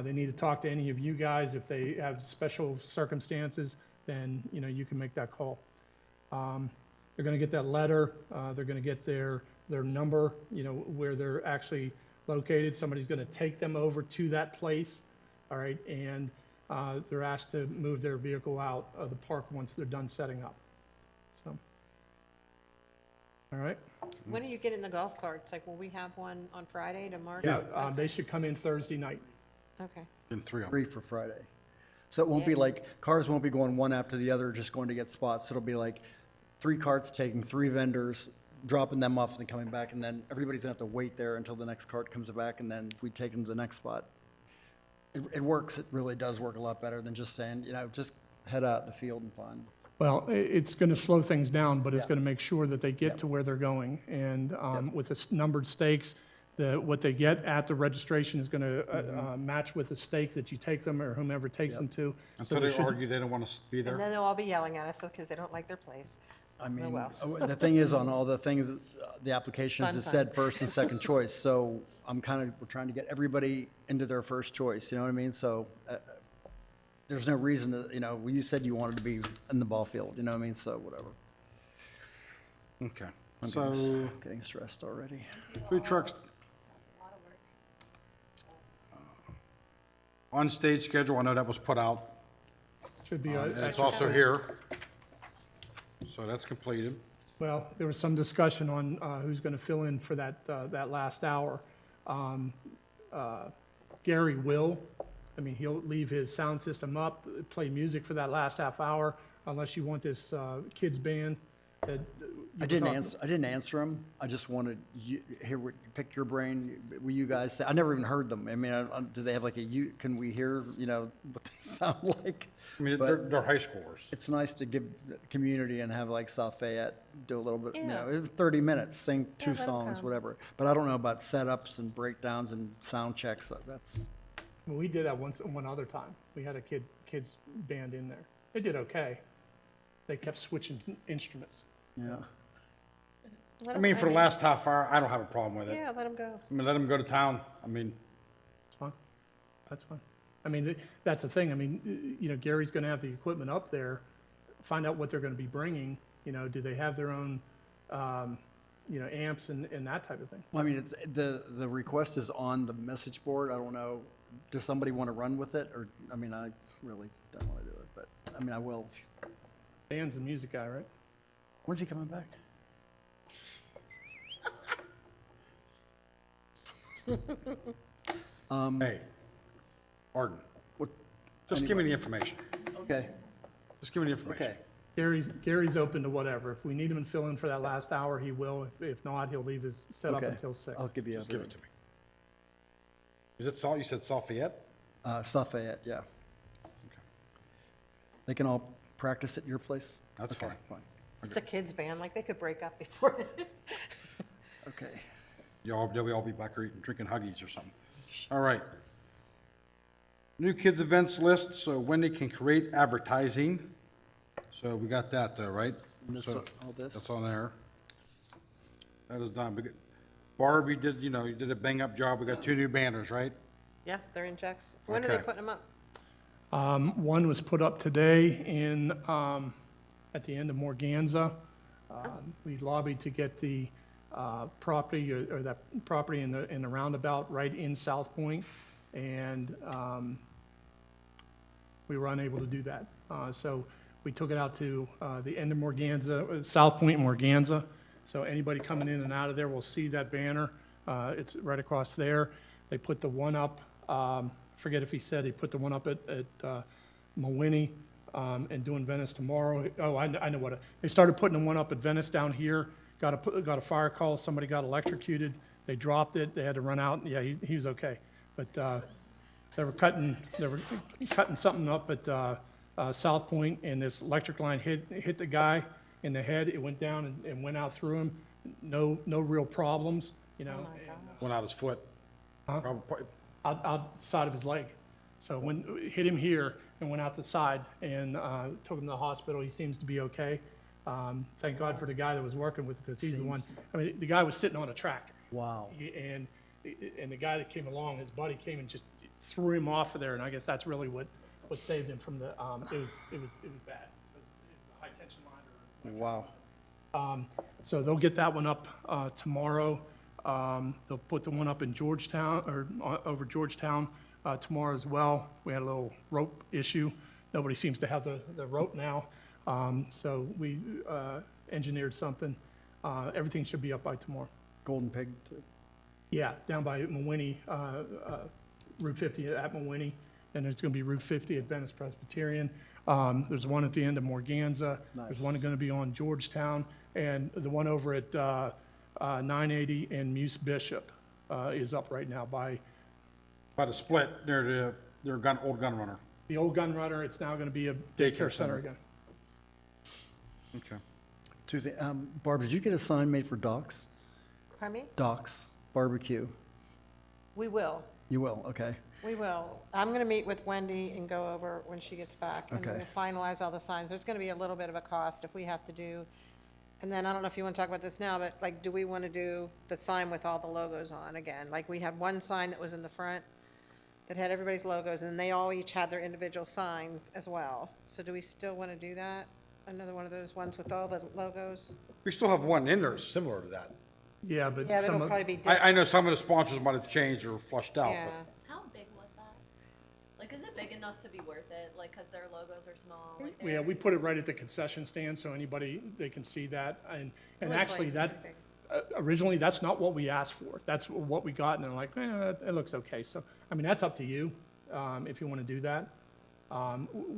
They need to talk to any of you guys. If they have special circumstances, then, you can make that call. They're going to get that letter. They're going to get their number, where they're actually located. Somebody's going to take them over to that place, all right? And they're asked to move their vehicle out of the park once they're done setting up. So, all right? When are you getting the golf carts? Like, will we have one on Friday to mark? Yeah, it? they should come in Thursday night. Okay. In 3 of them. 3 for Friday. So it won't be like, cars won't be going one after the other, just going to get spots. It'll be like 3 carts taking 3 vendors, dropping them off and then coming back, and then everybody's gonna have to wait there until the next cart comes back, and then we take them to the next spot. It works, it really does work a lot better than just saying, just head out in the field and find. Well, it's going to slow things down, but it's Yeah. going to make sure that they get Yep. to where they're going. And with the numbered stakes, what they get at the registration is going to match with the stake that you take them or whomever takes them to. And So so they should- argue they don't want to be And there? then they'll all be yelling at us because they don't like their place. I mean, well. the thing is, on all the things, the applications, Fun, it fun. said first and second choice, so we're trying to get everybody into their first choice, you know what I mean? So, there's no reason to, you said you wanted to be in the ball field, you know what I mean, so whatever. Okay. I'm So, getting stressed already. food trucks That's a lot of work. on stage schedule, I know that was put out. Should be, And it's also here. So that's completed. well, there was some discussion on who's going to fill in for that last hour. Gary will. I mean, he'll leave his sound system up, play music for that last half hour, unless you want this kids band that. I didn't answer him. I just wanted you, pick your brain. Will you guys say, I never even heard them. I mean, do they have like can we hear, what they sound like? I mean, But they're high schoolers. it's nice to give the community and have like South Fayette do a little bit, Yeah. it was 30 minutes, sing two let 'em songs, come. whatever. But I don't know about setups and breakdowns and sound checks. That's, Well, we did that one other time. We had a kids band in there. They did okay. They kept switching instruments. yeah. Let I 'em- mean, for the last half hour, I don't have a problem with it. Yeah, let them go. I mean, let them go to town. I mean, It's fine. That's fine. I mean, that's the thing. I mean, Gary's going to have the equipment up there. Find out what they're going to be bringing. Do they have their own, amps and that type of thing? Well, I mean, it's, the request is on the message board. I don't know, does somebody want to run with it? Or, I mean, I really don't want to do it, but, I mean, I will. Dan's the music guy, right? When's he coming back? hey, Arden, What, just give me the information. okay, Just give me the information. okay. Gary's open to whatever. If we need him to fill in for that last hour, he will. If not, he'll leave his set up Okay. until 6. I'll give you Just give it to me. Is it you said South Fayette? South Fayette, yeah. They can all practice at your place? That's Okay, fine. It's a kids band, like they could break up before. Okay. They'll all be back there eating, drinking Huggies or something. All right. New kids events list, so Wendy can create advertising. So we got that though, right? And this, So all this? that's on there. That is done. Barb, you did a bang up job. We got 2 new banners, right? Yeah, they're in Jack's. When are they Okay. putting them up? One was put up today at the end of Morganza. We lobbied to get the property or that property in the roundabout right in South Point, and we were unable to do that. So we took it out to the end of Morganza, South Point and Morganza. So anybody coming in and out of there will see that banner. It's right across there. They put the one up, forget if he said he put the one up at Mawinnie and doing Venice tomorrow. Oh, I know what. They started putting the one up at Venice down here. Got a fire call. Somebody got electrocuted. They dropped it. They had to run out. Yeah, he was okay. But they were cutting something up at South Point, and this electric line hit the guy in the head. It went down and went out through him. No real problems, Went out his foot. Huh? Probably- outside of his leg. So when it hit him here and went out the side and took him to the hospital, he seems to be okay. Thank God for the guy that was working with him, because he's the one. I mean, the guy was sitting on a tractor. Wow. And the guy that came along, his buddy came and just threw him off of there, and I guess that's really what saved him from the. It was bad. It was a high tension line. Wow. So they'll get that one up tomorrow. They'll put the one up in Georgetown, or over Georgetown tomorrow as well. We had a little rope issue. Nobody seems to have the rope now. So we engineered something. Everything should be up by tomorrow. Golden Pig, too. Yeah, down by Mawinnie, Route 50 at Mawinnie, and there's going to be Route 50 at Venice Presbyterian. There's one at the end of Morganza. There's one Nice. going to be on Georgetown, and the one over at 980 and Muse Bishop is up right now by By the split, near their old gun runner. the old gun runner. It's now going to be a daycare center again. Okay. Tuesday, Barb, did you get a sign made for Doc's? Pardon me? Doc's Barbecue. We will. You will, okay. We will. I'm going to meet with Wendy and go over when she gets back. And Okay. we'll finalize all the signs. There's going to be a little bit of a cost if we have to do, and then I don't know if you want to talk about this now, but like, do we want to do the sign with all the logos on again? Like, we had one sign that was in the front that had everybody's logos, and they all each had their individual signs as well. So do we still want to do that? Another one of those ones with all the logos? We still have one in there similar to that. Yeah, but Yeah, some that'll of, probably be different. I know some of the sponsors might have changed or flushed out, Yeah. but How big was that? Like, is it big enough to be worth it? Like, cause their logos are small, like yeah, they're. we put it right at the concession stand, so anybody, they can see that, and It was actually, like that, big. originally, that's not what we asked for. That's what we got, and they're like, it looks okay. So, I mean, that's up to you, if you want to do that.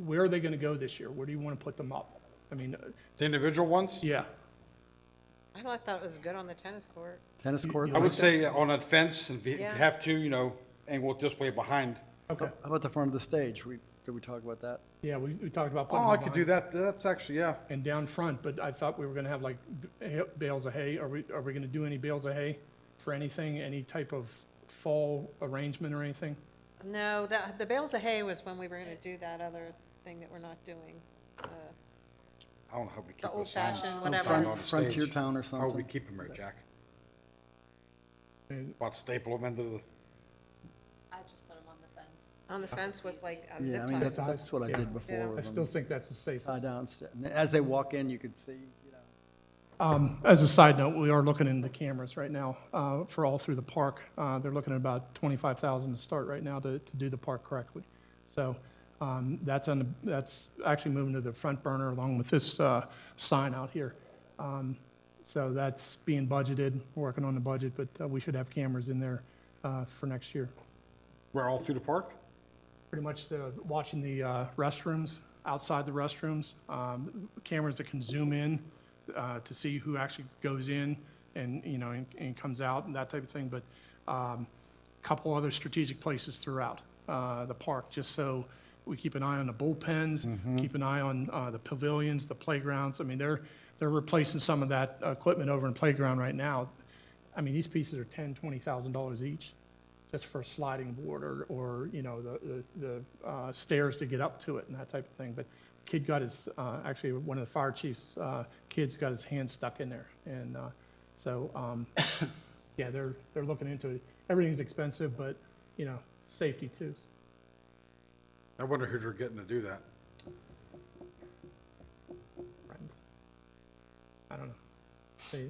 Where are they going to go this year? Where do you want to put them up? I mean, the individual ones? yeah, I thought it was good on the tennis court. Tennis court? I would say on that fence, and if you Yeah. have to, angle it this way behind. okay. How about the front of the stage? Did we talk about that? Yeah, we talked about putting Oh, I them could do behind that. That's actually, yeah. and down front, but I thought we were going to have like bales of hay. Are we going to do any bales of hay for anything, any type of fall arrangement or anything? No, the bales of hay was when we were going to do that other thing that we're not doing. I don't know how we keep The those signs. old-fashioned, on whatever. the Frontier stage. Town or How would we something? keep them there, Jack? And About staple them into the, I just put them on the fence. On the fence with like a Yeah, zip I mean, tie. that's what I Yeah. did before. Yeah. with I them. still think that's the safest. Tie down. And as they walk in, you could see, you know. As a side note, we are looking into cameras right now for all through the park. They're looking at about 25,000 to start right now to do the park correctly. So that's actually moving to the front burner along with this sign out here. So that's being budgeted, working on the budget, but we should have cameras in there for next year. we're all through the park? Pretty much watching the restrooms, outside the restrooms, cameras that can zoom in to see who actually goes in and, and comes out and that type of thing. But a couple other strategic places throughout the park, just so we keep an eye on the bullpens, keep an eye on the pavilions, the playgrounds. I mean, they're replacing some of that equipment over in playground right now. I mean, these pieces are $10,000, $20,000 each, just for a sliding board or the stairs to get up to it and that type of thing. But kid got his, actually, one of the fire chief's kids got his hand stuck in there. And yeah, they're looking into it. Everything's expensive, but, safety too. I wonder who they're getting to do that. Friends. I don't know.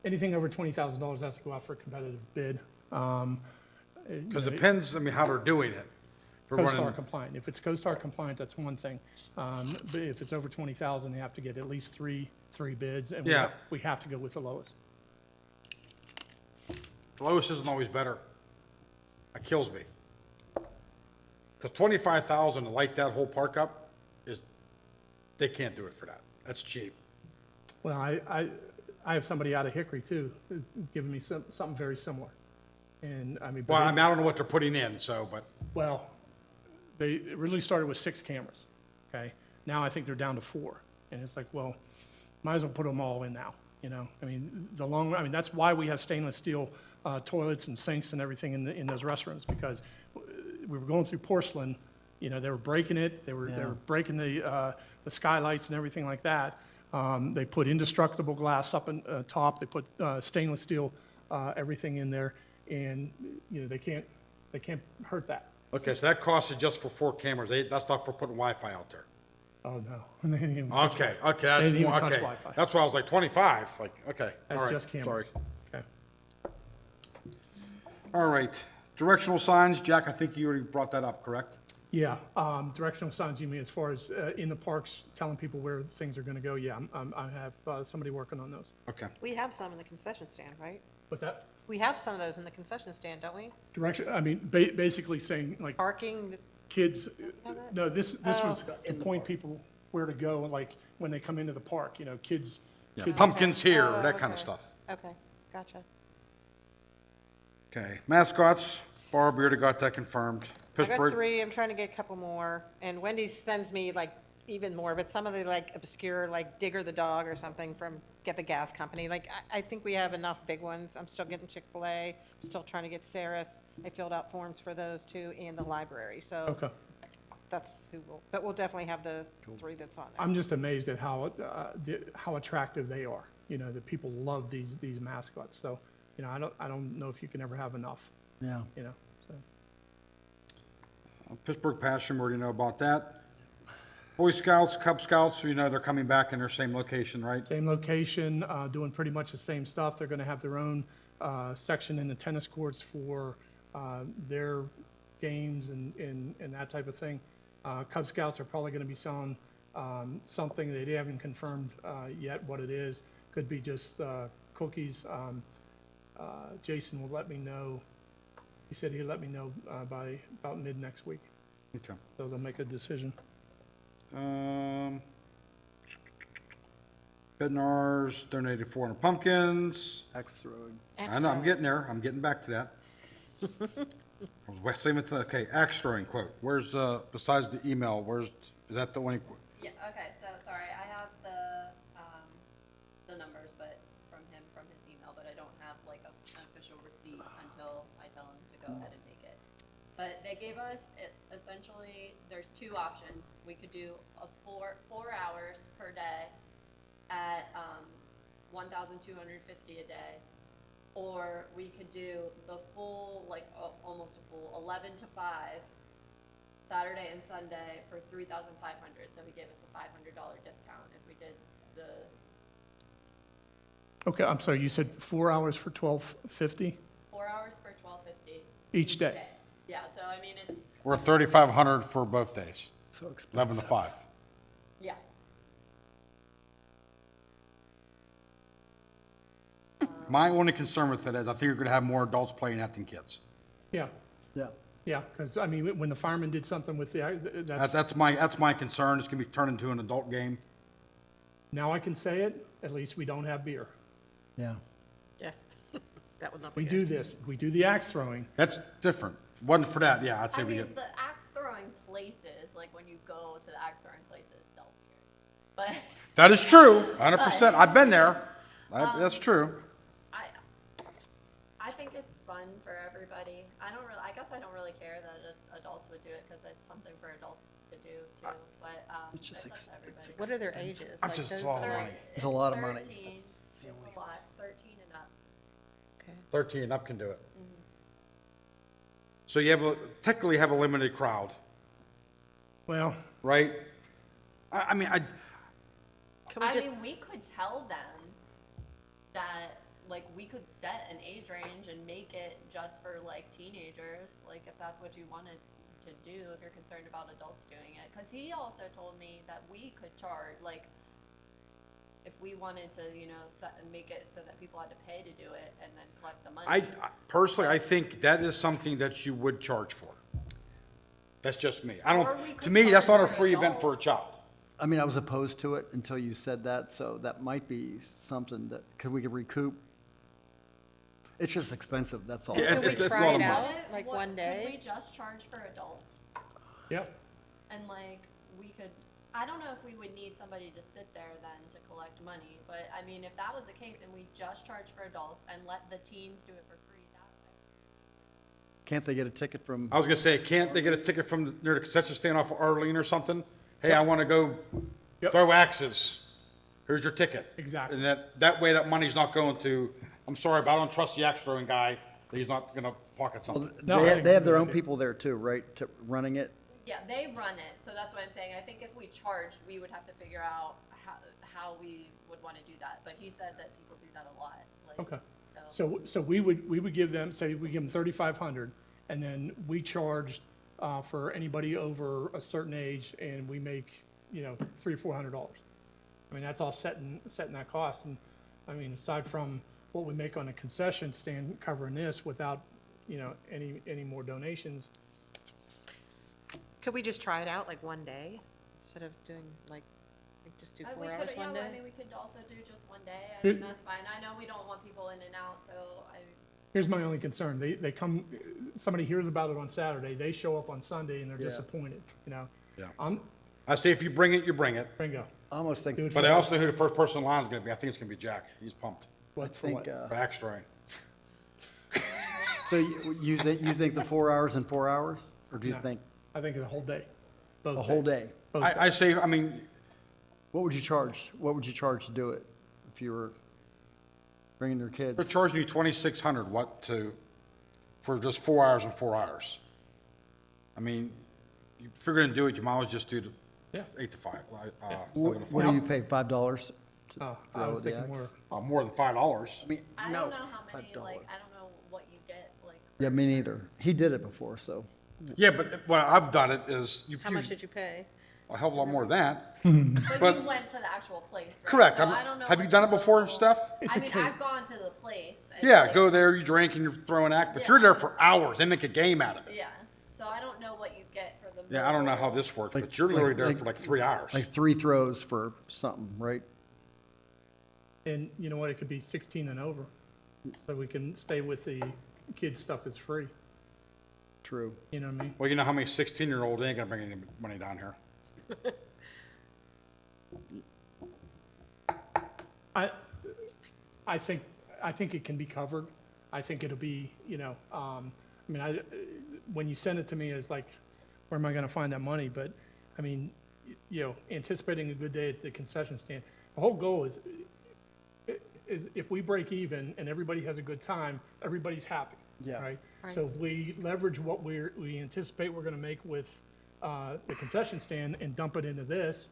Anything over $20,000 has to go out for a competitive bid. Because it depends, how they're doing it. If we're CoStar running- compliant. If it's CoStar compliant, that's one thing. But if it's over 20,000, they have to get at least three bids, and Yeah. we have to go with the lowest. The lowest isn't always better. That kills me. Because 25,000 to light that whole park up they can't do it for that. That's cheap. Well, I have somebody out of Hickory too, who's giving me something very similar. And I mean, Well, I don't know what they're putting in, but well, they originally started with 6 cameras, okay? Now I think they're down to 4. And it's like, well, might as well put them all in now, I mean, that's why we have stainless steel toilets and sinks and everything in those restrooms, because we were going through porcelain, they were breaking it, they were breaking the skylights and everything like that. They put indestructible glass up on top, they put stainless steel everything in there, and, they can't hurt that. okay, so that cost is just for 4 cameras. That's not for putting Wi-Fi out there. Oh, no. They didn't even touch Okay, They that's didn't even more, touch okay. Wi-Fi. That's why I was like 25, okay, all That's right, just cameras. sorry. Okay. All right, directional signs, Jack, I think you already brought that up, correct? Yeah, directional signs, you mean as far as in the parks, telling people where things are gonna go? Yeah, I have somebody working on those. Okay. We have some in the concession stand, right? What's that? We have some of those in the concession stand, don't we? Direction, I mean, basically saying, like, Parking, kids, have that? no, this was to point people where to go, like, when they come into the park, kids. Pumpkins here, Oh, that kind of okay. stuff. Okay, gotcha. Okay, mascots, Barb, we already got that confirmed. I got Pittsburgh, 3, I'm trying to get a couple more, and Wendy sends me like even more, but some of the like obscure, like Digger the dog or something from Get the Gas Company, like, I think we have enough big ones. I'm still getting Chick-fil-A, I'm still trying to get Saris. I filled out forms for those too, and the library, so Okay. that's who will, but we'll definitely have the 3 that's on there. I'm just amazed at how attractive they are. You know, that people love these mascots. So, you know, I don't know if you can ever have enough, Yeah. you know, so. Pittsburgh Passion, we already know about that. Boy Scouts, Cub Scouts, you know, they're coming back in their same location, right? Same location, doing pretty much the same stuff. They're going to have their own section in the tennis courts for their games and that type of thing. Cub Scouts are probably going to be selling something they haven't confirmed yet what it is. Could be just cookies. Jason will let me know. He said he'd let me know by about mid next week. Okay. So they'll make a decision. Bednar's donated 400 pumpkins. Axe throwing. I know, I'm getting there, I'm getting back to that. I was saving it, okay, axe throwing quote, where's, besides the email, is that the one? Yeah, okay, so, sorry, I have the numbers, but from his email, but I don't have like an official receipt until I tell him to go ahead and make it. But they gave us, essentially, there's 2 options. We could do a 4 hours per day at, 1,250 a day. Or we could do the full, like, almost a full 11 to 5, Saturday and Sunday for 3,500. So he gave us a $500 discount if we did the, Okay, I'm sorry, you said 4 hours for $12.50 4 hours for $12.50 each day? Yeah, so I mean, it's, We're 3,500 for both days, So expensive. 11 to 5. yeah. My only concern with it is I think you're gonna have more adults playing that than kids. Yeah, Yeah. yeah, because, I mean, when the firemen did something with That's my concern, it's gonna be turned into an adult game. now I can say it, at least we don't have beer. Yeah. Yeah, that would not be We good. do this, we do the axe throwing. That's different. Wasn't for that, yeah, I'd say I we mean, get, the axe throwing places, like when you go to the axe throwing places, sell beer. But that is true, 100%, I've been there. That's true. I think it's fun for everybody. I guess I don't really care that adults would do it because it's something for adults to do too. But It's just it's up to it's everybody. What are their ages? I'm Like just those all that are- money. It's a lot of money. 13, That's it's the only a lot. 13 and up. Okay. 13 and up can do it. So you technically have a limited crowd, Well, right? I mean, Can we just, mean, we could tell them that, like, we could set an age range and make it just for, like, teenagers, like, if that's what you wanted to do, if you're concerned about adults doing it. Because he also told me that we could charge, like, if we wanted to, you know, make it so that people had to pay to do it and then collect the money. personally, I think that is something that you would charge for. That's just me. I Or we don't, could to me, that's not a charge for free event for a adults. child. I mean, I was opposed to it until you said that, so that might be something that, could we recoup? It's just expensive, that's all. Yeah, could we it's a try lot it of out, money. like What- one Could we day? just charge for adults? yeah, And like, we could, I don't know if we would need somebody to sit there then to collect money, but I mean, if that was the case and we just charge for adults and let the teens do it for free, that way. Can't they get a ticket from, I was gonna say, can't they get a ticket from near the concession stand off of Arlene or something? Hey, I wanna go Yep. throw axes. Here's your ticket. Exactly. And that way that money's not going to, I'm sorry, but I don't trust the axe throwing guy, that he's not gonna pocket something. No, I think they it's have a their good own idea. people there too, right, to running it? Yeah, they run it, so that's what I'm saying. I think if we charged, we would have to figure out how we would wanna do that. But he said that people do that a lot, like, okay. so. So we would give them, say, we give them 3,500, and then we charged for anybody over a certain age, and we make, you know, $300 or $400. I mean, that's offsetting that cost, and, I mean, aside from what we make on a concession stand covering this without, you know, any more donations, Could we just try it out like one day instead of doing like just do We 4 hours could, one yeah, I day? mean, we could also do just one day. I Here- mean, that's fine. I know we don't want people in and out, so here's my only concern, they come, somebody hears about it on Saturday, they show up on Sunday and they're Yeah. disappointed, you know? Yeah. I say if you bring it, you bring it. Bingo. I almost think, Do it But I also know who the first person in line is gonna be. I think it's gonna be Jack. He's pumped. I What, for think, what? For extra. so you think the 4 hours and 4 hours? Or do you No. think I think the whole day. Both the whole days. day? Both I say, I mean, What would you charge? What would you charge to do it if you were bringing your kids? they're charging you 2,600, for just 4 hours and 4 hours. I mean, if you're gonna do it, you might as well just do the Yeah. 8 to 5, What 11 to what do 5. you pay, $5? Oh, I was the thinking X? more. More than $5. I mean, I no, don't know how many, $5. like, I don't know what you get, like. Yeah, me neither. He did it before, so. Yeah, but what I've done it is, How much did you pay? a hell of a lot more than that. But But- you went to the actual place, right? Correct. So I'm- I don't know Have you what done it your before, local- Steph? It's I a mean, kid. I've gone to the place. and, Yeah, like, go there, you drink, and you're throwing act, but Yeah. you're there for hours. They make a game out of it. Yeah, so I don't know what you get for the. Yeah, I don't know how mobile. this works, Like- but you're literally there like- for like 3 hours. Like 3 throws for something, right? And you know what, it could be 16 and over, so we can stay with the kids' stuff that's free, True. you know what I mean? Well, you know how many 16-year-olds ain't gonna bring any money down here? I think it can be covered. I think it'll be, I mean, when you send it to me, it's like, where am I gonna find that money? But, I mean, anticipating a good day at the concession stand. The whole goal is if we break even and everybody has a good time, everybody's happy. Yeah. Right? So if we leverage what we anticipate we're gonna make with, the concession stand and dump it into this,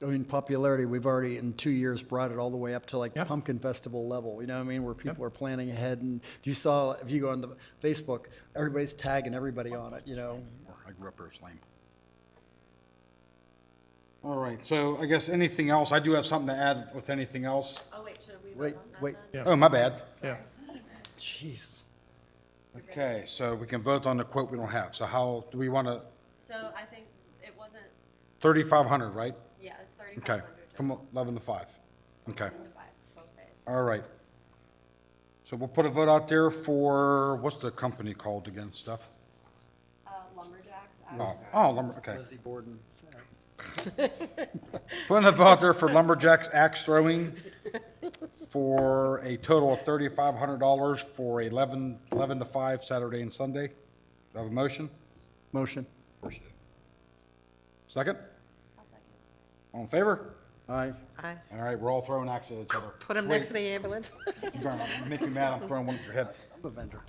I mean, popularity, we've already in 2 years brought it all the way up to like the Yep. Pumpkin Festival level, you know what I mean? Where people are planning ahead and you saw, if you go on the Facebook, everybody's tagging everybody on it, you know? I grew up here, it's lame. All right, so I guess anything else? I do have something to add with anything else. Oh, wait, should we Wait, vote on that wait. then? Yeah. Oh, my bad. yeah. Jeez. Okay, so we can vote on the quote we don't have. So how, do we want to, So I think it wasn't, 3,500, right? yeah, it's Okay, 3,500. from 11 to 5. Okay, 11 to 5, both days. all right. So we'll put a vote out there for, what's the company called again, Steph? Lumberjacks. Okay. Lizzie Borden. Putting a vote out there for Lumberjacks Axe Throwing for a total of $3,500 for 11 to 5 Saturday and Sunday. Do I have a motion? Motion. Second? I'll second. All in favor? Aye. Aye. All right, we're all throwing axes at each other. Put them next to the ambulance. Make me mad, I'm throwing one at your head. I'm a vendor.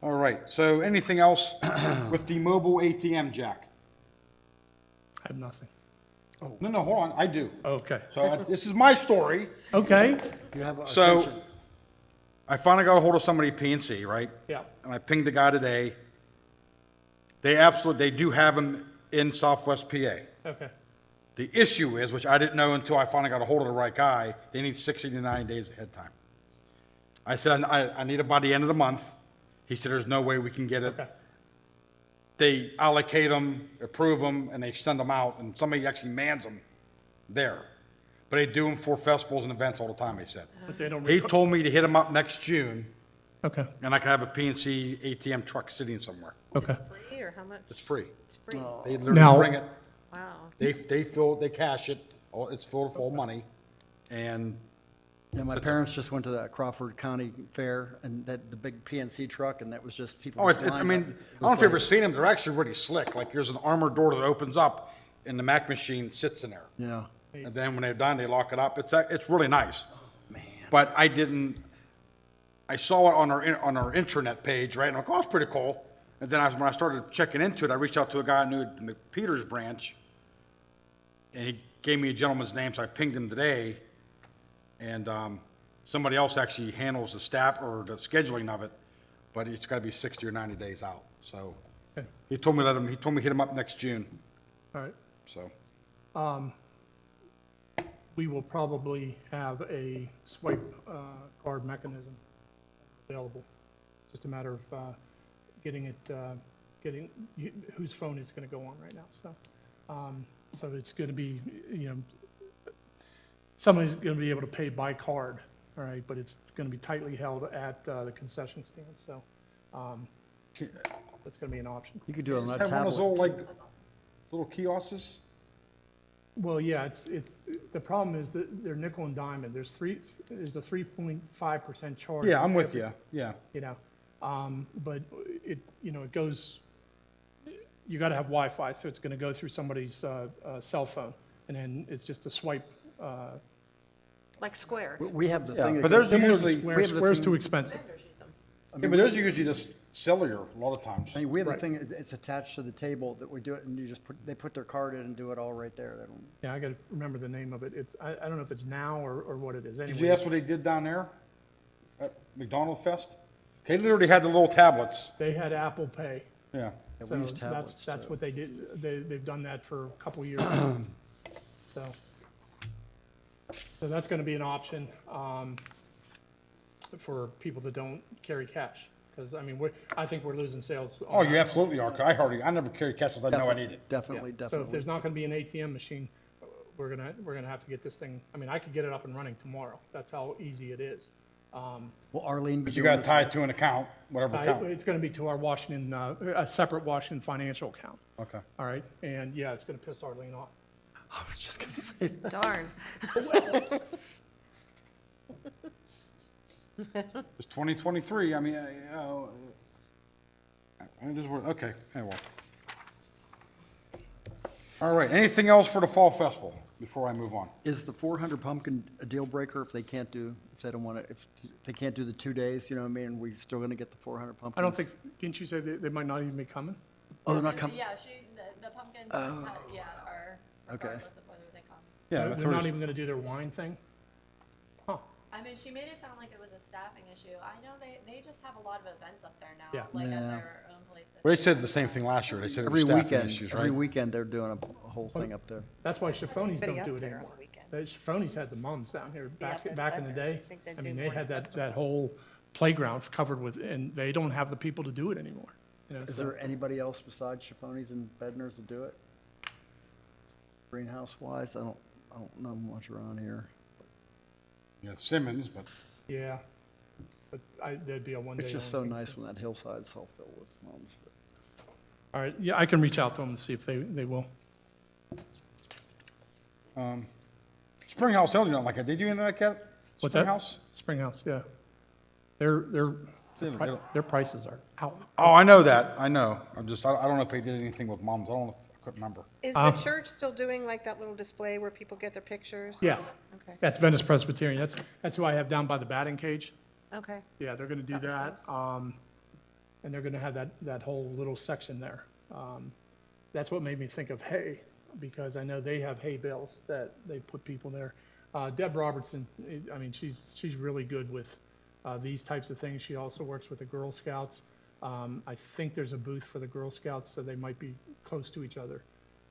All right, so anything else with the mobile ATM, Jack? I have nothing. No, hold on, I do. Okay. So this is my story. Okay, You have our So attention. I finally got a hold of somebody at PNC, right? yeah, And I pinged the guy today. They do have them in Southwest PA. okay, The issue is, which I didn't know until I finally got a hold of the right guy, they need 60 to 90 days ahead time. I said, I need it by the end of the month. He said, there's no way we can get it. okay. They allocate them, approve them, and they send them out, and somebody actually mans them there. But they do them for festivals and events all the time, he said. But they don't. He told me to hit them up next June, Okay, and I could have a PNC ATM truck sitting somewhere. okay. Free or how much? It's free. It's free. They literally Now- bring it, Wow. they cash it, it's full of full money, and Yeah, my parents just went to that Crawford County Fair and that, the big PNC truck, and that was just people. oh, just I lined mean, up. It I don't know was if you've ever like- seen them, they're actually really slick, like there's an armored door that opens up, and the Mac machine sits in there. Yeah. And then when they're done, they lock it up, it's really nice. But I saw it on our intranet page, right, and I'm like, oh, it's pretty cool. And then when I started checking into it, I reached out to a guy I knew in the Peters branch, and he gave me a gentleman's name, so I pinged him today. And somebody else actually handles the staff or the scheduling of it, but it's gotta be 60 or 90 days out, so. Okay. He told me hit him up next June, All right. so. We will probably have a swipe card mechanism available. It's just a matter of getting whose phone it's going to go on right now. So it's going to be, somebody's going to be able to pay by card, all right, but it's going to be tightly held at the concession stand, so. That's gonna be an option. You could do it on Just that have one of those little, tablet. like, little kiosks? Well, yeah, it's, the problem is that they're nickel and diamond. There's a 3.5% charge. Yeah, I'm with you, yeah. You know, but it, you know, it goes, you gotta have Wi-Fi, so it's gonna go through somebody's, cell phone, and then it's just a swipe, Like Square. We have the Yeah, thing. that but goes- there's similar to usually, Square. we have the Square's thing- too expensive. yeah, but those are usually just cellular a lot of times. I mean, we have the Right. thing, it's attached to the table that we do it, and you just they put their card in and do it all right there. They don't. Yeah, I gotta remember the name of it. It's, I don't know if it's now or what it is. Did you Anyway, ask what they did down there at McDonald Fest? They literally had the little tablets, they had Apple Pay. yeah. Yeah, we So use tablets, that's too. what they did. They've done that for a couple years. So that's gonna be an option, for people that don't carry cash. Because, I mean, I think we're losing sales. Oh, you absolutely are. I never carry cash unless I know I need it. Definitely, So if definitely. there's not gonna be an ATM machine, we're gonna have to get this thing, I mean, I could get it up and running tomorrow. That's how easy it is. Will Arlene be But you doing gotta this? tie it to an account, whatever account. It's gonna be to our Washington, a separate Washington financial account, Okay. all right? And yeah, it's gonna piss Arlene off. I was just gonna say that. Darn. It's 2023, I mean, you know, I'm just, okay, anyway. All right, anything else for the Fall Festival before I move on? Is the 400 pumpkin a deal breaker if they can't do, if they don't want to, if they can't do the 2 days, you know what I mean? We still gonna get the 400 pumpkins? I don't think, didn't you say they might not even be coming? Oh, they're not coming? Yeah, the pumpkins, yeah, are Okay. regardless of whether they come. Yeah, that's They're what not it's- even gonna do their wine thing? Huh, I mean, she made it sound like it was a staffing issue. I know they just have a lot of events up there now, Yeah. like Yeah. at their own places. Well, they said the same thing last year, they said it was Every staffing weekend, issues, every right? weekend, they're doing a whole thing up there. that's why Chaffoni's Anybody don't up do it there on anymore. the weekends? Chaffoni's had the mums down here back but in the I day. think they I do mean, they more had the that whole playground covered with, and they don't have the people to do it anymore. You know, Is so- there anybody else besides Chaffoni's and Bednar's to do it? Greenhouse wise, I don't know much around here. You have Simmons, but Yeah, but there'd be a one day. It's just so only thing. nice when that hillside's all filled with mums. All right, yeah, I can reach out to them and see if they will. Spring House, they don't like it. Did you like that? What's Spring that? House? Spring House, yeah. Their They don't- their prices are out. Oh, I know that, I know. I don't know if they did anything with moms, I don't know, I couldn't remember. Is the church still doing like that little display where people get their pictures? Yeah, Okay, that's Venice Presbyterian. That's who I have down by the batting cage. okay. Yeah, they're gonna do That was that. And they're gonna have that whole little section there. That's what made me think of hay, because I know they have hay bales that they put people there. Deb Robertson, I mean, she's really good with these types of things. She also works with the Girl Scouts. I think there's a booth for the Girl Scouts, so they might be close to each other.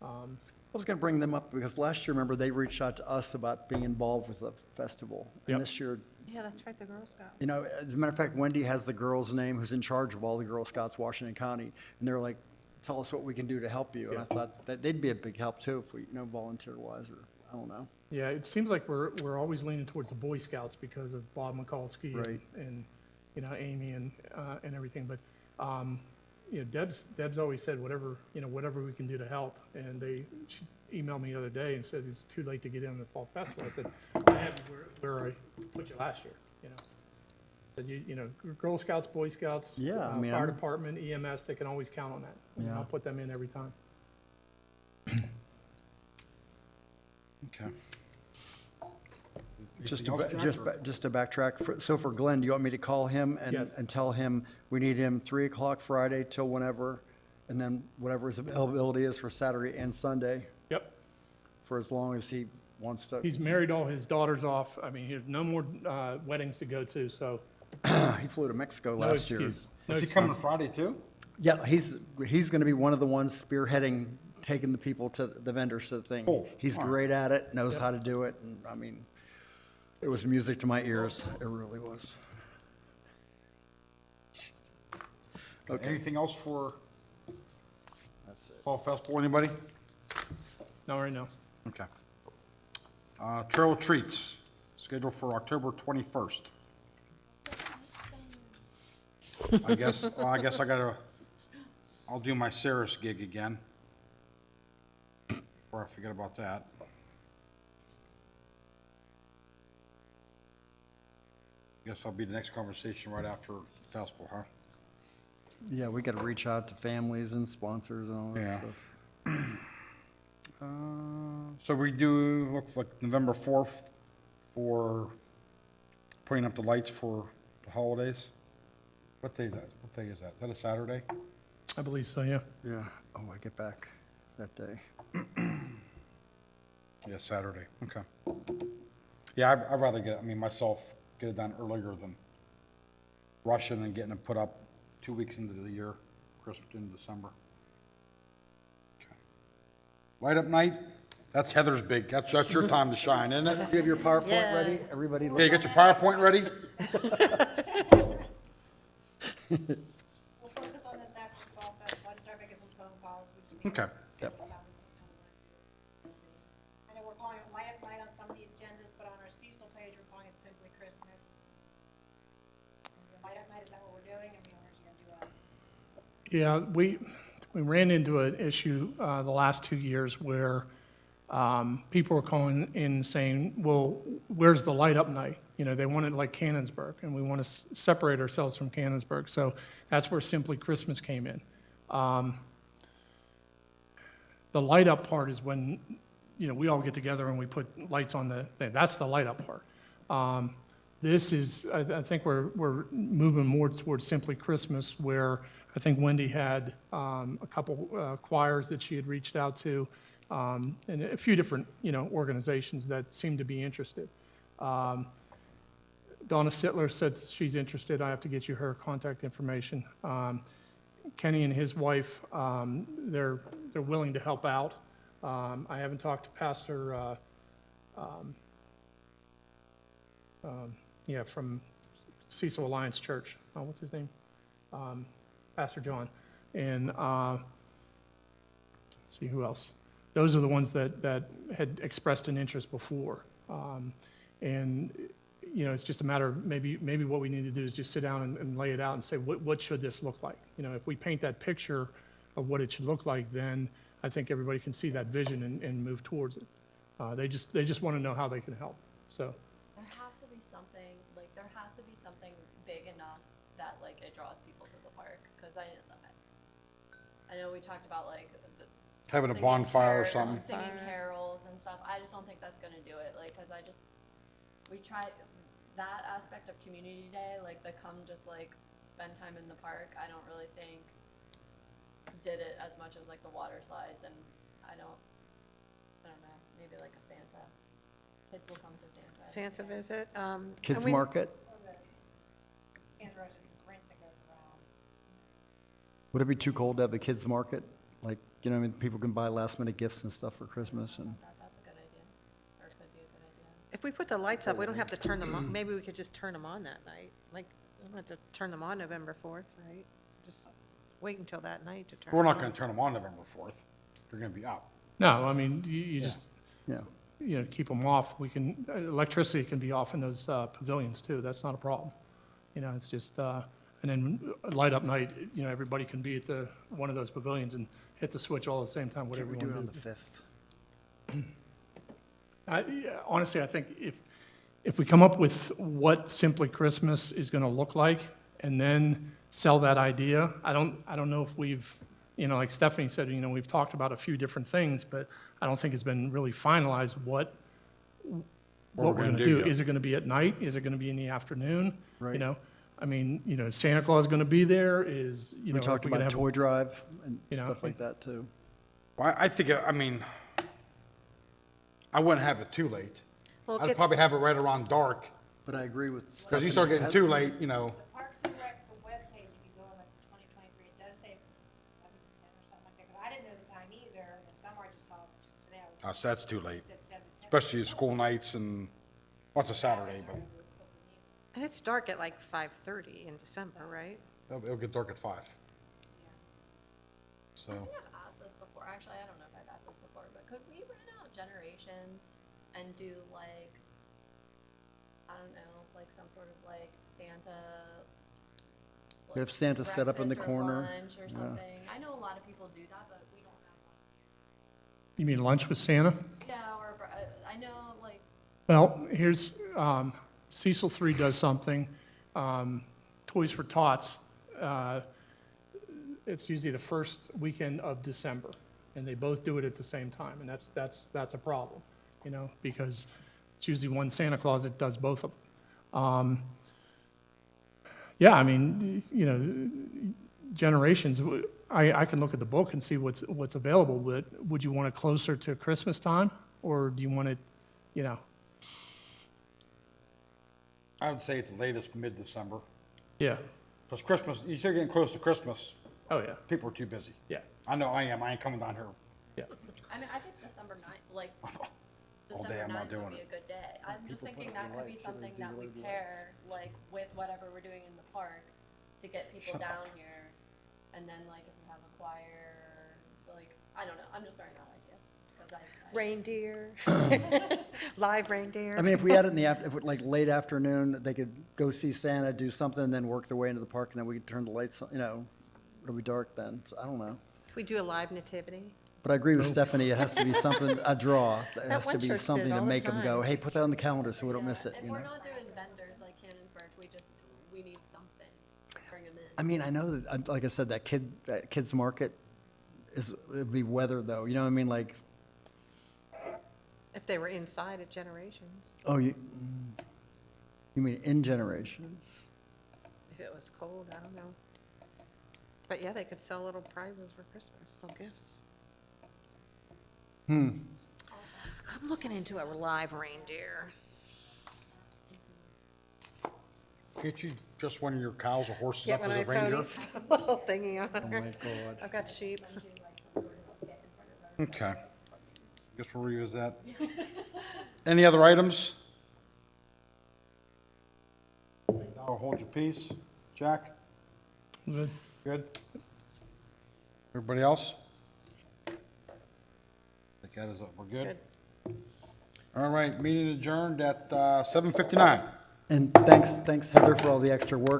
I was gonna bring them up because last year, remember, they reached out to us about being involved with the festival. Yep. And this year, Yeah, that's right, the Girl Scouts. you know, as a matter of fact, Wendy has the girl's name who's in charge of all the Girl Scouts, Washington County. And they're like, tell us what we can do to help you. And I Yeah. thought that they'd be a big help too if we, volunteer wise, or, I don't know. Yeah, it seems like we're always leaning towards the Boy Scouts because of Bob Mikulski Right. and Amy and everything. But Deb's always said whatever we can do to help. And she emailed me the other day and said it's too late to get in the fall festival. I said I have you where I put you last year. Said Girl Scouts, Boy Scouts, Yeah, I mean, fire I'm- department, EMS, they can always count on that. And Yeah. I'll put them in every time. Okay. Just Anything to, else, Jack, or- just to backtrack, so for Glenn, do you want me to call him Yes. and tell him we need him 3 o'clock Friday till whenever, and then whatever his availability is for Saturday and Sunday, Yep. for as long as he wants to? He's married all his daughters off. I mean, he has no more weddings to go to, so He flew to Mexico no last year. excuse. No Is he excuse. coming Friday too? Yeah, he's gonna be one of the ones spearheading, taking the people to the vendors to the thing. Cool. He's All right. great at it, knows how to do it, and I mean, it was music to my ears. It really was. Okay. Anything else for That's it. Fall Festival, anybody? No, right now. Okay. Trail Treats, scheduled for October 21st. I guess I gotta I'll do my Saris gig again. Before I forget about that. Guess I'll be the next conversation right after the festival, huh? Yeah, we got to reach out to families and sponsors and all that Yeah. stuff. So we do, looks like November 4th for putting up the lights for the holidays. What day is that? What day is that? Is that a Saturday? I believe so, yeah. Yeah, oh, I get back that day. Yeah, Saturday, okay. Yeah, I'd rather myself, get it done earlier than rushing and getting it put up 2 weeks into the year, Christmas in December. Okay. Light up night, that's Heather's big, that's your time to shine, isn't it? Do you have your PowerPoint ready? Everybody Okay, you got your PowerPoint ready? We'll focus on this after the fall festival, I start making some phone calls. We just need to Okay. Yep. figure out what we want to do. I know we're calling it Light Up Night on some of the agendas, but on our Cecil page, we're calling it simply Christmas. Light Up Night, is that what we're doing? I mean, or is you gonna do a? Yeah, we ran into an issue the last 2 years where people were calling in saying, well, where's the light up night? You know, they want it like Cannonsburg, and we want to separate ourselves from Cannonsburg. So that's where Simply Christmas came in. The light up part is when, you know, we all get together and we put lights on the thing. That's the light up part. This is, I think we're moving more towards Simply Christmas, where I think Wendy had a couple choirs that she had reached out to, and a few different, you know, organizations that seem to be interested. Donna Sittler said she's interested. I have to get you her contact information. Kenny and his wife, they're willing to help out. I haven't talked to Pastor, from Cecil Alliance Church. What's his name? Pastor John. And let's see who else. Those are the ones that had expressed an interest before. And you know, it's just a matter of maybe what we need to do is just sit down and lay it out and say, what should this look like? You know, if we paint that picture of what it should look like, then I think everybody can see that vision and move towards it. They just want to know how they can help. So There has to be something, like, there has to be something big enough that, like, it draws people to the park, because I know we talked about, like, Having a singing bonfire or something. Singing carols and stuff. I just don't think that's gonna do it, like, cause we tried that aspect of community day, like, the come just, like, spend time in the park, I don't really think did it as much as, like, the water slides, and I don't know, maybe like a Santa. Kids will come to Santa. Santa visit. Kids and we- market, Kansas Rose is the Grinch that goes around. would it be too cold to have a kids market? Like, you know, I mean, people can buy last minute gifts and stuff for Christmas and. That's a good idea, or it could be a good idea. If we put the lights up, we don't have to turn them on. Maybe we could just turn them on that night. Like, we don't have to turn them on November 4th, right? Just wait until that night to turn We're them not on. gonna turn them on November 4th. They're gonna be up. no, I mean, you just, Yeah, you know, keep them off. We can, electricity can be off in those pavilions too. That's not a problem. You know, it's just, and then light up night, you know, everybody can be at one of those pavilions and hit the switch all at the same time, can whatever we you do it want on to the do. 5th? Yeah, honestly, I think if we come up with what Simply Christmas is going to look like and then sell that idea, I don't know if we've, you know, like Stephanie said, you know, we've talked about a few different things, but I don't think it's been really finalized what we're going to do. yet. Is it going to be at night? Is it going to be in the afternoon? Right. You know, I mean, you know, Santa Claus going to be there? Is, you know, We are talked gonna about have- toy drive and you know, stuff like that too. Well, I think, I wouldn't have it too late. Well, it I'd gets- probably have it right around dark, But I agree with. because you start getting too late, you know. The Parks and Rec, the webpage, if you go on the 2023, it does say from 7 to 10 or something like that, 'cause I didn't know the time either, and somewhere I just saw today, I was. So that's too late, It said 7 to 10. especially school nights and, well, it's a Saturday, but And it's dark at like 5:30 in December, right? it'll get dark at 5. So, I think I've asked this before, actually, I don't know if I've asked this before, but could we rent out Generations and do like, I don't know, like some sort of like Santa, like, have Santa set up in the breakfast or corner. lunch or something. I know a lot of people do that, but we don't have one. You mean lunch with Santa? Yeah, or, I know, like, Well, here's, Cecil 3 does something, Toys for Tots, it's usually the first weekend of December, and they both do it at the same time, and that's a problem, you know, because it's usually one Santa Claus that does both of them. Yeah, I mean, you know, generations, I can look at the book and see what's available, but would you want it closer to Christmas time, or do you want it, you know? I would say it's latest mid-December, Yeah, because Christmas, you start getting close to Christmas, oh, yeah, people are too busy. yeah, I know I am, I ain't coming down here. yeah. I mean, I think December 9th, like, All day December I'm not 9th doing would be it. a good day. I'm just thinking that could be something that we pair, like, with whatever we're doing in the park to get people down here. And then, like, if we have a choir, like, I don't know, I'm just throwing out ideas, because I. Reindeer, live reindeer. I mean, if we had it in the, if it like late afternoon, they could go see Santa, do something, and then work their way into the park, and then we could turn the lights, on, you know, it'll be dark then, so I don't know. Can we do a live nativity? But I agree with Stephanie, it has to be something, a draw. It has one to be church did something it to all the make them go, time. hey, put that on the calendar so we don't miss it, If you we're know? not doing vendors like Cannonsburg, we need something, bring them in. I mean, I know that, like I said, that kids market it'd be weather though, you know what I mean, like, If they were inside at Generations, oh, you mean in Generations? if it was cold, I don't know. But yeah, they could sell little prizes for Christmas, some gifts. I'm looking into a live reindeer. Can't you just one of your cows or horses Get up one as of a my reindeer? ponies, little thingy on Oh my her. God. I've got sheep. Okay. Guess we'll revisit that. Any other items? Now hold your peace. Jack? Good. Good? Everybody else? I think that is, we're good? Good. All right, meeting adjourned at 7:59. And thanks Heather for all the extra work.